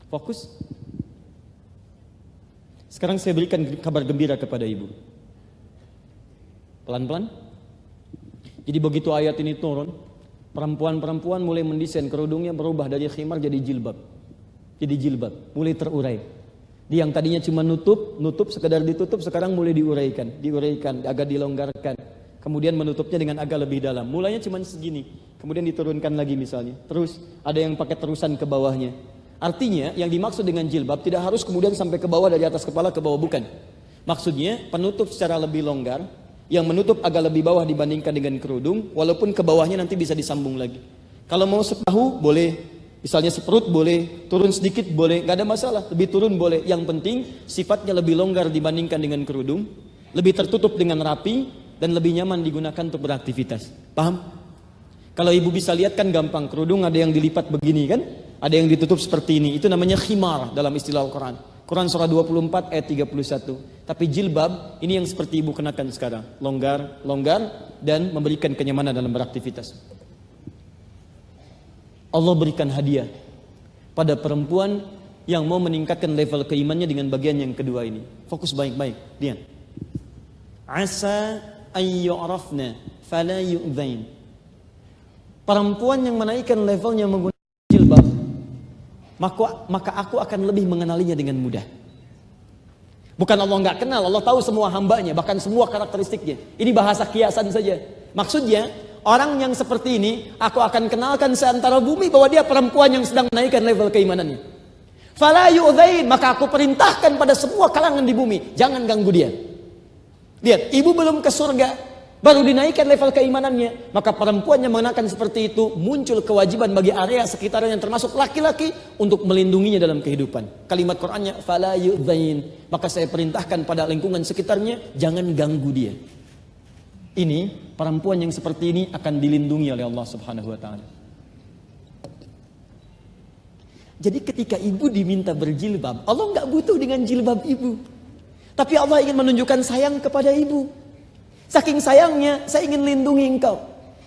Fokus. Sekarang saya berikan kabar gembira kepada ibu. Pelan-pelan. Jadi begitu ayat ini turun, perempuan-perempuan mulai mendesain kerudungnya berubah dari khimar jadi jilbab. Jadi jilbab, mulai terurai. Di yang tadinya cuma nutup sekedar ditutup, sekarang mulai diuraikan, agak dilonggarkan. Kemudian menutupnya dengan agak lebih dalam. Mulanya cuma segini, kemudian diturunkan lagi misalnya. Terus ada yang pakai terusan ke bawahnya. Artinya yang dimaksud dengan jilbab tidak harus kemudian sampai ke bawah, dari atas kepala ke bawah, bukan. Maksudnya penutup secara lebih longgar, yang menutup agak lebih bawah dibandingkan dengan kerudung, walaupun ke bawahnya nanti bisa disambung lagi. Kalau mau sepahu boleh, misalnya seperut boleh, turun sedikit boleh, nggak ada masalah, lebih turun boleh. Yang penting sifatnya lebih longgar dibandingkan dengan kerudung, lebih tertutup dengan rapi, dan lebih nyaman digunakan untuk beraktivitas. Paham? Kalau ibu bisa lihat kan gampang, kerudung ada yang dilipat begini kan? Ada yang ditutup seperti ini, itu namanya khimar dalam istilah Al-Quran. Quran surah 24 ayat 31. Tapi jilbab ini yang seperti ibu kenakan sekarang, longgar dan memberikan kenyamanan dalam beraktivitas. Allah berikan hadiah pada perempuan yang mau meningkatkan level keimannya dengan bagian yang kedua ini. Fokus baik-baik. Dia. Asa ayyu'rafna fala yu'dzain. Perempuan yang menaikkan levelnya menggunakan jilbab, maka aku akan lebih mengenalinya dengan mudah. Bukan Allah nggak kenal, Allah tahu semua hambanya, bahkan semua karakteristiknya. Ini bahasa kiasan saja. Maksudnya, orang yang seperti ini, aku akan kenalkan seantara bumi bahwa dia perempuan yang sedang menaikkan level keimanannya. Fala yu'dzain, maka aku perintahkan pada semua kalangan di bumi, jangan ganggu dia. Lihat, ibu belum ke surga, baru dinaikkan level keimanannya, maka perempuan yang mengenakan seperti itu muncul kewajiban bagi area sekitarnya yang termasuk laki-laki untuk melindunginya dalam kehidupan. Kalimat Qur'annya fala yu'dzain, maka saya perintahkan pada lingkungan sekitarnya jangan ganggu dia. Ini perempuan yang seperti ini akan dilindungi oleh Allah Subhanahu wa taala. Jadi ketika ibu diminta berjilbab, Allah nggak butuh dengan jilbab ibu. Tapi Allah ingin menunjukkan sayang kepada ibu. Saking sayangnya, saya ingin lindungi engkau.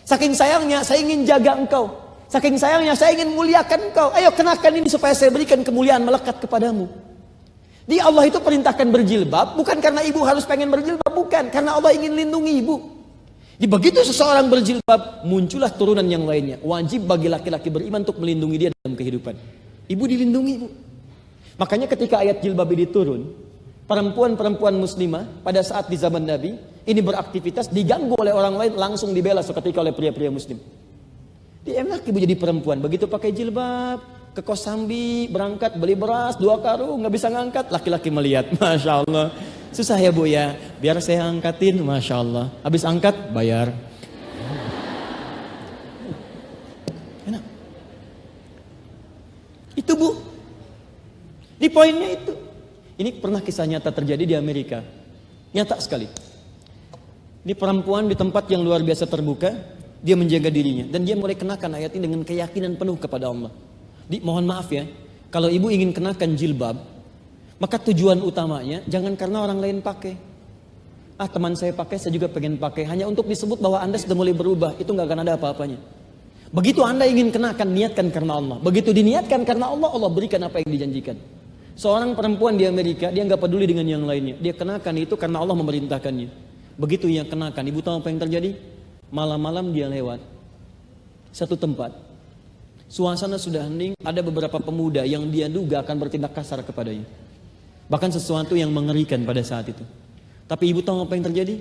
Saking sayangnya, saya ingin jaga engkau. Saking sayangnya, saya ingin muliakan engkau. Ayo kenakan ini supaya saya berikan kemuliaan melekat kepadamu. Di Allah itu perintahkan berjilbab, bukan karena ibu harus pengen berjilbab, bukan. Karena Allah ingin lindungi ibu. Di begitu seseorang berjilbab, muncullah turunan yang lainnya. Wajib bagi laki-laki beriman untuk melindungi dia dalam kehidupan. Ibu dilindungi, ibu. Makanya ketika ayat jilbab ini turun, perempuan-perempuan muslimah pada saat di zaman Nabi ini beraktivitas diganggu oleh orang lain, langsung dibela seketika oleh pria-pria muslim. Dia enak ibu jadi perempuan, begitu pakai jilbab ke Kosambi, berangkat beli beras 2 karung, nggak bisa ngangkat, laki-laki melihat, masya Allah, susah ya bu ya, biar saya angkatin, masya Allah, habis angkat bayar. Enak. Itu bu, di poinnya itu. Ini pernah kisah nyata terjadi di Amerika. Nyata sekali. Ini perempuan di tempat yang luar biasa terbuka, dia menjaga dirinya dan dia mulai kenakan ayat ini dengan keyakinan penuh kepada Allah. Mohon maaf ya, kalau ibu ingin kenakan jilbab, maka tujuan utamanya jangan karena orang lain pakai. Teman saya pakai, saya juga pengen pakai, hanya untuk disebut bahwa Anda sudah mulai berubah, itu nggak akan ada apa-apanya. Begitu Anda ingin kenakan, niatkan karena Allah. Begitu diniatkan karena Allah, Allah berikan apa yang dijanjikan. Seorang perempuan di Amerika, dia nggak peduli dengan yang lainnya. Dia kenakan itu karena Allah memerintahkannya. Begitu yang kenakan, ibu tahu apa yang terjadi? Malam-malam dia lewat satu tempat. Suasana sudah hening, ada beberapa pemuda yang dia duga akan bertindak kasar kepadanya. Bahkan sesuatu yang mengerikan pada saat itu. Tapi ibu tahu apa yang terjadi?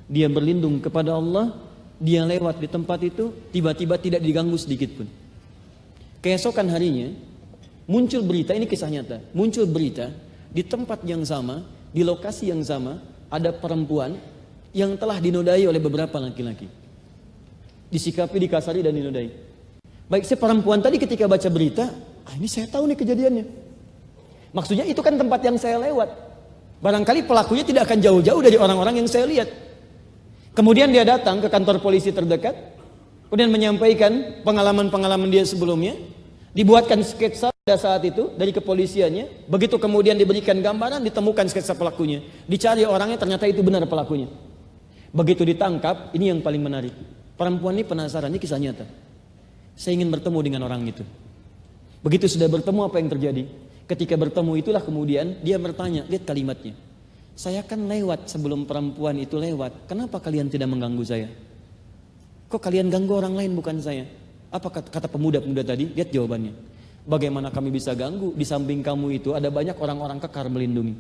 Dia berlindung kepada Allah, dia lewat di tempat itu, tiba-tiba tidak diganggu sedikit pun. Keesokan harinya, muncul berita, ini kisah nyata, muncul berita di tempat yang sama, di lokasi yang sama, ada perempuan yang telah dinodai oleh beberapa laki-laki. Disikapi, dikasari dan dinodai. Baik, si perempuan tadi ketika baca berita, ini saya tahu nih kejadiannya. Maksudnya itu kan tempat yang saya lewat. Barangkali pelakunya tidak akan jauh-jauh dari orang-orang yang saya lihat. Kemudian dia datang ke kantor polisi terdekat, kemudian menyampaikan pengalaman-pengalaman dia sebelumnya. Dibuatkan sketsa pada saat itu dari kepolisiannya. Begitu kemudian diberikan gambaran, ditemukan sketsa pelakunya. Dicari orangnya, ternyata itu benar pelakunya. Begitu ditangkap, ini yang paling menarik. Perempuan ini penasaran, ini kisah nyata. Saya ingin bertemu dengan orang itu. Begitu sudah bertemu, apa yang terjadi? Ketika bertemu itulah kemudian dia bertanya, lihat kalimatnya. Saya kan lewat sebelum perempuan itu lewat. Kenapa kalian tidak mengganggu saya? Kok kalian ganggu orang lain bukan saya? Apa kata pemuda-pemuda tadi? Lihat jawabannya. Bagaimana kami bisa ganggu? Di samping kamu itu ada banyak orang-orang kekar melindungi.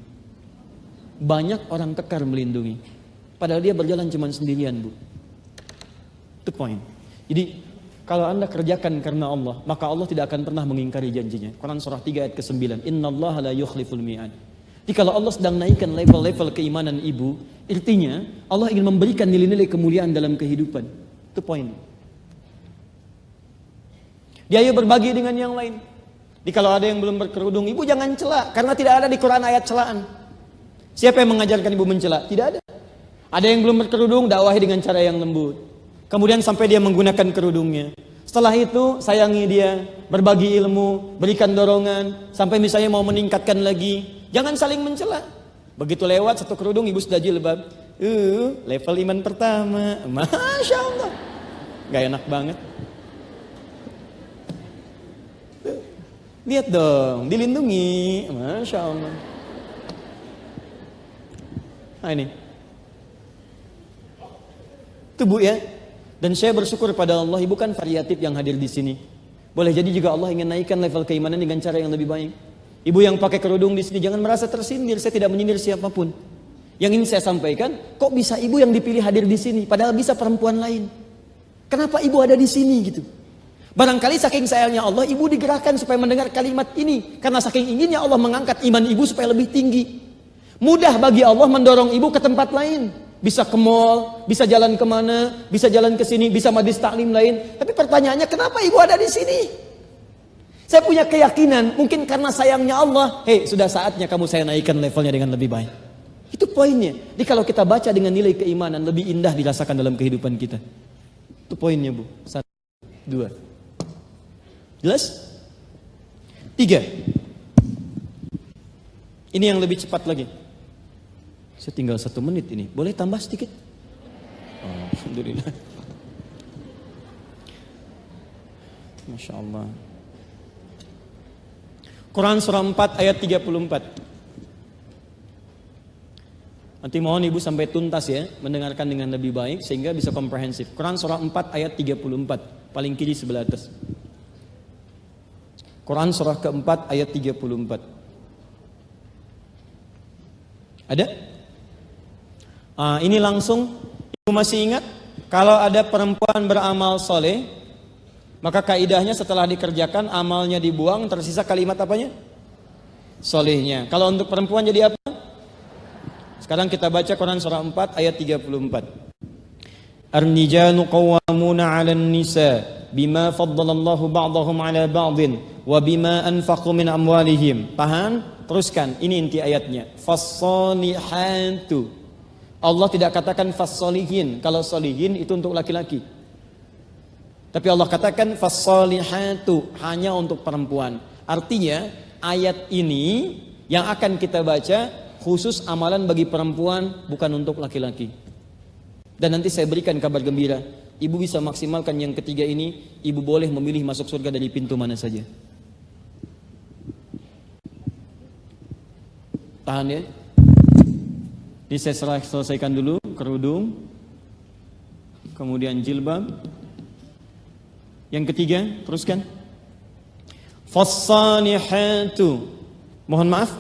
Banyak orang kekar melindungi. Padahal dia berjalan cuma sendirian, bu. Itu poin. Jadi kalau Anda kerjakan karena Allah, maka Allah tidak akan pernah mengingkari janjinya. Quran surah 3 ayat ke-9. Innallaha la yukhliful mi'ad. Jadi kalau Allah sedang naikkan level-level keimanan ibu, artinya Allah ingin memberikan nilai-nilai kemuliaan dalam kehidupan. Itu poin. Dia ayo berbagi dengan yang lain. Jadi kalau ada yang belum berkerudung, ibu jangan cela, karena tidak ada di Quran ayat celaan. Siapa yang mengajarkan ibu mencela? Tidak ada. Ada yang belum berkerudung, dakwahi dengan cara yang lembut. Kemudian sampai dia menggunakan kerudungnya. Setelah itu sayangi dia, berbagi ilmu, berikan dorongan, sampai misalnya mau meningkatkan lagi. Jangan saling mencela. Begitu lewat satu kerudung, ibu sudah jilbab. Level iman pertama, masya Allah, gak enak banget. Lihat dong, dilindungi. Masya Allah. Nah ini. Itu Bu ya. Dan saya bersyukur pada Allah, Ibu kan variatif yang hadir di sini. Boleh jadi juga Allah ingin naikkan level keimanan dengan cara yang lebih baik. Ibu yang pakai kerudung di sini jangan merasa tersindir, saya tidak menyindir siapapun. Yang ingin saya sampaikan, kok bisa ibu yang dipilih hadir di sini, padahal bisa perempuan lain. Kenapa ibu ada di sini gitu? Barangkali saking sayangnya Allah, ibu digerakkan supaya mendengar kalimat ini. Karena saking inginnya Allah mengangkat iman ibu supaya lebih tinggi. Mudah bagi Allah mendorong ibu ke tempat lain. Bisa ke mall, bisa jalan kemana, bisa jalan ke sini, bisa majlis taklim lain. Tapi pertanyaannya, kenapa ibu ada di sini? Saya punya keyakinan, mungkin karena sayangnya Allah. Hei, sudah saatnya kamu saya naikkan levelnya dengan lebih baik. Itu poinnya. Jadi kalau kita baca dengan nilai keimanan, lebih indah dirasakan dalam kehidupan kita. Itu poinnya Bu. 1, 2. Jelas? 3. Ini yang lebih cepat lagi. Saya tinggal 1 menit ini. Boleh tambah sedikit? Oh, alhamdulillah. Masya Allah. Quran surah 4 ayat 34. Nanti mohon ibu sampai tuntas ya, mendengarkan dengan lebih baik sehingga bisa komprehensif. Quran surah 4 ayat 34, paling kiri sebelah atas. Quran surah keempat ayat 34. Ada? Ini langsung, ibu masih ingat? Kalau ada perempuan beramal soleh, maka kaidahnya setelah dikerjakan amalnya dibuang, tersisa kalimat apanya? Solehnya. Kalau untuk perempuan jadi apa? Sekarang kita baca Quran surah 4 ayat 34. Ar-rijalu qawwamuna 'alan nisa bima faddalallahu ba'dahum 'ala ba'din wa bima anfaqu min amwalihim. Paham? Teruskan. Ini inti ayatnya. Fas-solihatu. Allah tidak katakan fas-solihin. Kalau solihin itu untuk laki-laki. Tapi Allah katakan fas-solihatu, hanya untuk perempuan. Artinya ayat ini yang akan kita baca khusus amalan bagi perempuan, bukan untuk laki-laki. Dan nanti saya berikan kabar gembira, ibu bisa maksimalkan yang ketiga ini, ibu boleh memilih masuk surga dari pintu mana saja. Tahan ya. Ini saya selesaikan dulu kerudung, kemudian jilbab. Yang ketiga, teruskan. Fassalihatu. Mohon maaf,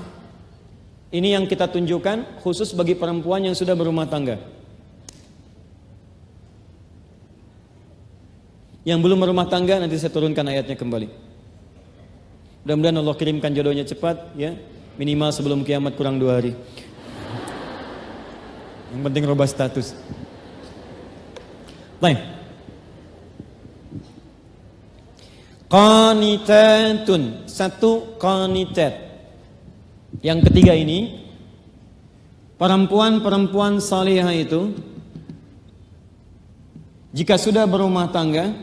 ini yang kita tunjukkan khusus bagi perempuan yang sudah berumah tangga. Yang belum berumah tangga nanti saya turunkan ayatnya kembali. Mudah-mudahan Allah kirimkan jodohnya cepat ya. Minimal sebelum kiamat kurang 2 hari. Yang penting rubah status. Baik. Qanitatun. 1 qanitat. Yang ketiga ini, perempuan-perempuan salihah itu jika sudah berumah tangga,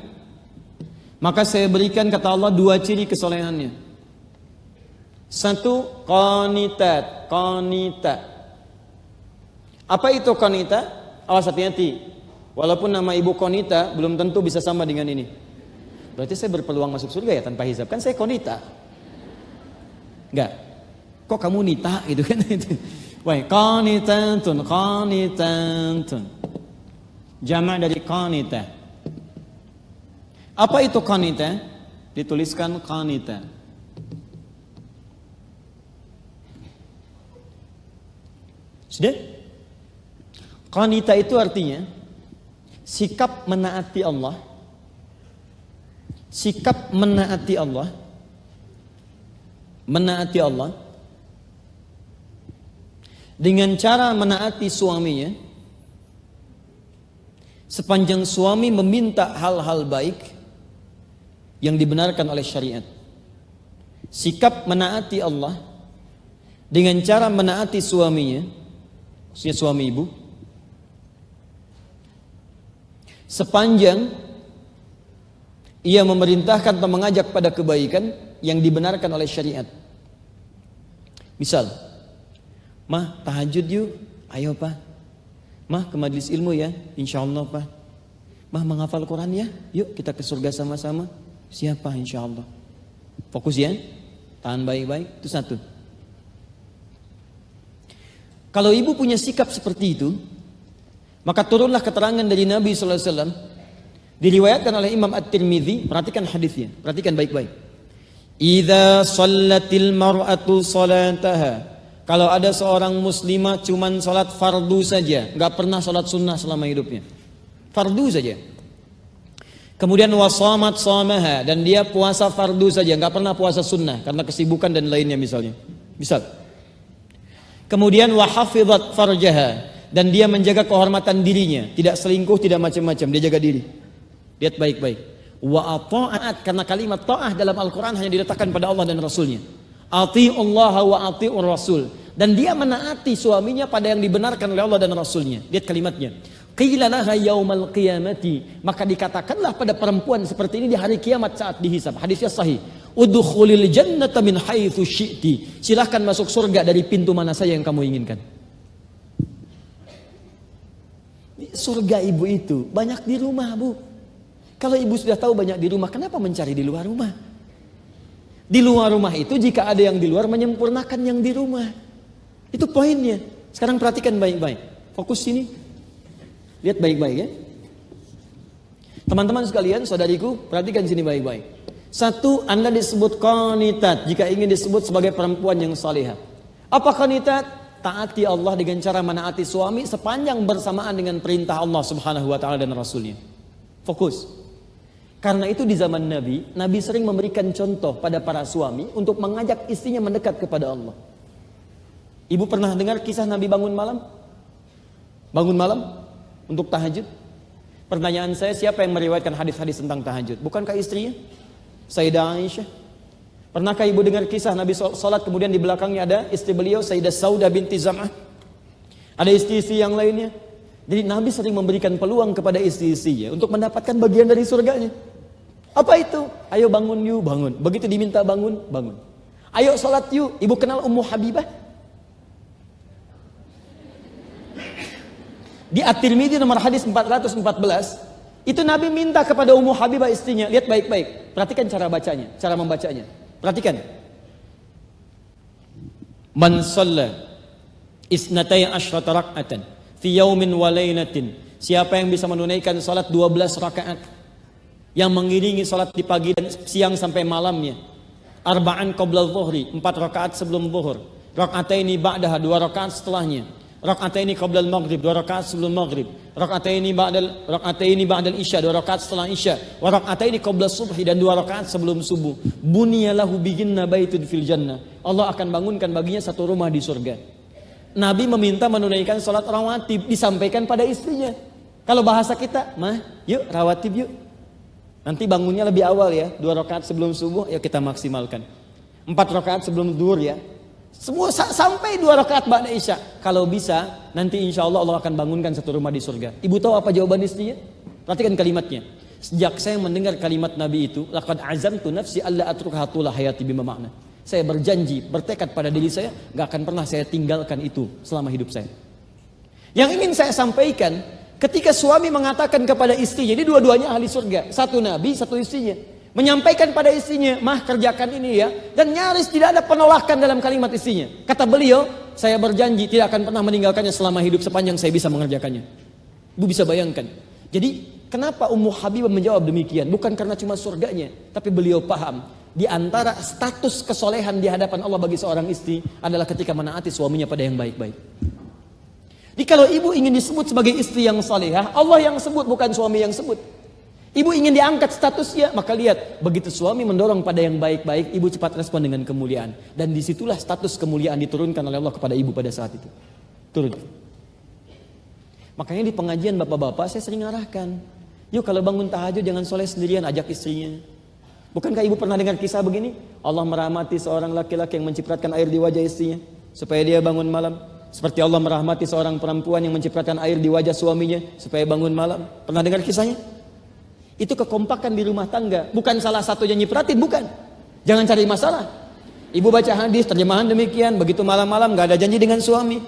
maka saya berikan kata Allah 2 ciri kesolehannya. 1 qanitat, qanita. Apa itu qanita? Awas hati-hati. Walaupun nama ibu qanita belum tentu bisa sama dengan ini. Berarti saya berpeluang masuk surga ya tanpa hisab. Kan saya qanita. Enggak. Kok kamu nita gitu kan? Baik, qanitatun, qanitatun. Jama' dari qanita. Apa itu qanita? Dituliskan qanita. Sudah? Qanita itu artinya sikap menaati Allah. Sikap menaati Allah. Menaati Allah dengan cara menaati suaminya sepanjang suami meminta hal-hal baik yang dibenarkan oleh syariat. Sikap menaati Allah dengan cara menaati suaminya, maksudnya suami ibu, sepanjang ia memerintahkan atau mengajak pada kebaikan yang dibenarkan oleh syariat. Misal, mah tahajud yuk, ayo pak. Mah ke majelis ilmu ya, insyaallah pak. Mah menghafal Quran ya, yuk kita ke surga sama-sama. Siapa insyaallah. Fokus ya. Tahan baik-baik, itu satu. Kalau ibu punya sikap seperti itu, maka turunlah keterangan dari Nabi sallallahu alaihi wasallam, diriwayatkan oleh Imam At-Tirmidzi. Perhatikan hadisnya, perhatikan baik-baik. Idza shallatil mar'atu salataha, kalau ada seorang muslimah cuman salat fardu saja, enggak pernah salat sunnah selama hidupnya, fardu saja. Kemudian wasamat samaha, dan dia puasa fardu saja, enggak pernah puasa sunnah karena kesibukan dan lainnya misalnya. Misal. Kemudian wahafizat farjaha, dan dia menjaga kehormatan dirinya, tidak selingkuh, tidak macam-macam, dia jaga diri. Lihat baik-baik. Wa ata'at, karena kalimat ta'ah dalam Al-Quran hanya diletakkan pada Allah dan Rasulnya. Ati'ullaha wa ati'ur Rasul, dan dia menaati suaminya pada yang dibenarkan oleh Allah dan Rasulnya. Lihat kalimatnya. Qila laha yaumal qiyamati, maka dikatakanlah pada perempuan seperti ini di hari kiamat saat dihisab. Hadisnya sahih. Udkhulil jannata min haitsu syi'ti, silahkan masuk surga dari pintu mana saja yang kamu inginkan. Surga ibu itu banyak di rumah, Bu. Kalau ibu sudah tahu banyak di rumah, kenapa mencari di luar rumah? Di luar rumah itu jika ada yang di luar menyempurnakan yang di rumah. Itu poinnya. Sekarang perhatikan baik-baik. Fokus sini. Lihat baik-baik ya. Teman-teman sekalian, saudariku, perhatikan sini baik-baik. Satu, Anda disebut qanitat jika ingin disebut sebagai perempuan yang salihah. Apa qanitat? Taati Allah dengan cara menaati suami sepanjang bersamaan dengan perintah Allah Subhanahu wa taala dan Rasulnya. Fokus. Karena itu di zaman Nabi sering memberikan contoh pada para suami untuk mengajak istrinya mendekat kepada Allah. Ibu pernah dengar kisah Nabi bangun malam? Bangun malam untuk tahajud? Pertanyaan saya, siapa yang meriwayatkan hadis-hadis tentang tahajud? Bukankah istrinya? Sayyidah Aisyah. Pernahkah ibu dengar kisah Nabi salat kemudian di belakangnya ada istri beliau Sayyidah Saudah binti Zam'ah? Ada istri-istri yang lainnya. Jadi Nabi sering memberikan peluang kepada istri-istrinya untuk mendapatkan bagian dari surganya. Apa itu? Ayo bangun yuk, bangun. Begitu diminta bangun, bangun. Ayo salat yuk. Ibu kenal Ummu Habibah? Di At-Tirmidzi nomor hadis 414, itu Nabi minta kepada Ummu Habibah istrinya. Lihat baik-baik. Perhatikan cara bacanya, cara membacanya. Perhatikan. Man shalla isnatai asyrata rak'atan fi yaumin wa lailatin. Siapa yang bisa menunaikan salat 12 rakaat yang mengiringi salat di pagi dan siang sampai malamnya. Arba'an qabla dhuhri, 4 rakaat sebelum zuhur. Rak'ataini ba'daha, 2 rakaat setelahnya. Rak'ataini qabla al-maghrib, 2 rakaat sebelum maghrib. Rak'ataini ba'dal isya, 2 rakaat setelah isya. Wa rak'ataini qabla subhi, dan 2 rakaat sebelum subuh. Bunyalahu bihinna baitun fil jannah. Allah akan bangunkan baginya satu rumah di surga. Nabi meminta menunaikan salat rawatib, disampaikan pada istrinya. Kalau bahasa kita, mah, yuk rawatib yuk. Nanti bangunnya lebih awal ya, 2 rakaat sebelum subuh, ya kita maksimalkan. 4 rakaat sebelum zuhur ya. Semua sampai 2 rakaat ba'da isya. Kalau bisa, nanti insya Allah Allah akan bangunkan satu rumah di surga. Ibu tahu apa jawaban istrinya? Perhatikan kalimatnya. Sejak saya mendengar kalimat Nabi itu, laqad azamtu nafsi alla atrukha tula hayati bima makna. Saya berjanji, bertekad pada diri saya, gak akan pernah saya tinggalkan itu selama hidup saya. Yang ingin saya sampaikan, ketika suami mengatakan kepada istrinya, ini dua-duanya ahli surga, satu Nabi, satu istrinya, menyampaikan pada istrinya, mah kerjakan ini ya, dan nyaris tidak ada penolakan dalam kalimat istrinya. Kata beliau, saya berjanji tidak akan pernah meninggalkannya selama hidup sepanjang saya bisa mengerjakannya. Ibu bisa bayangkan. Jadi kenapa Ummu Habibah menjawab demikian? Bukan karena cuma surganya, tapi beliau paham di antara status kesolehan di hadapan Allah bagi seorang istri adalah ketika menaati suaminya pada yang baik-baik. Jadi kalau ibu ingin disebut sebagai istri yang salehah, Allah yang sebut, bukan suami yang sebut. Ibu ingin diangkat statusnya, maka lihat, begitu suami mendorong pada yang baik-baik, ibu cepat respon dengan kemuliaan. Dan disitulah status kemuliaan diturunkan oleh Allah kepada ibu pada saat itu. Turun. Makanya di pengajian bapak-bapak saya sering arahkan, yuk kalau bangun tahajud jangan soleh sendirian, ajak istrinya. Bukankah ibu pernah dengar kisah begini? Allah merahmati seorang laki-laki yang mencipratkan air di wajah istrinya supaya dia bangun malam. Seperti Allah merahmati seorang perempuan yang mencipratkan air di wajah suaminya supaya bangun malam. Pernah dengar kisahnya? Itu kekompakan di rumah tangga. Bukan salah satunya nyipratin, bukan. Jangan cari masalah. Ibu baca hadis, terjemahan demikian. Begitu malam-malam gak ada janji dengan suami.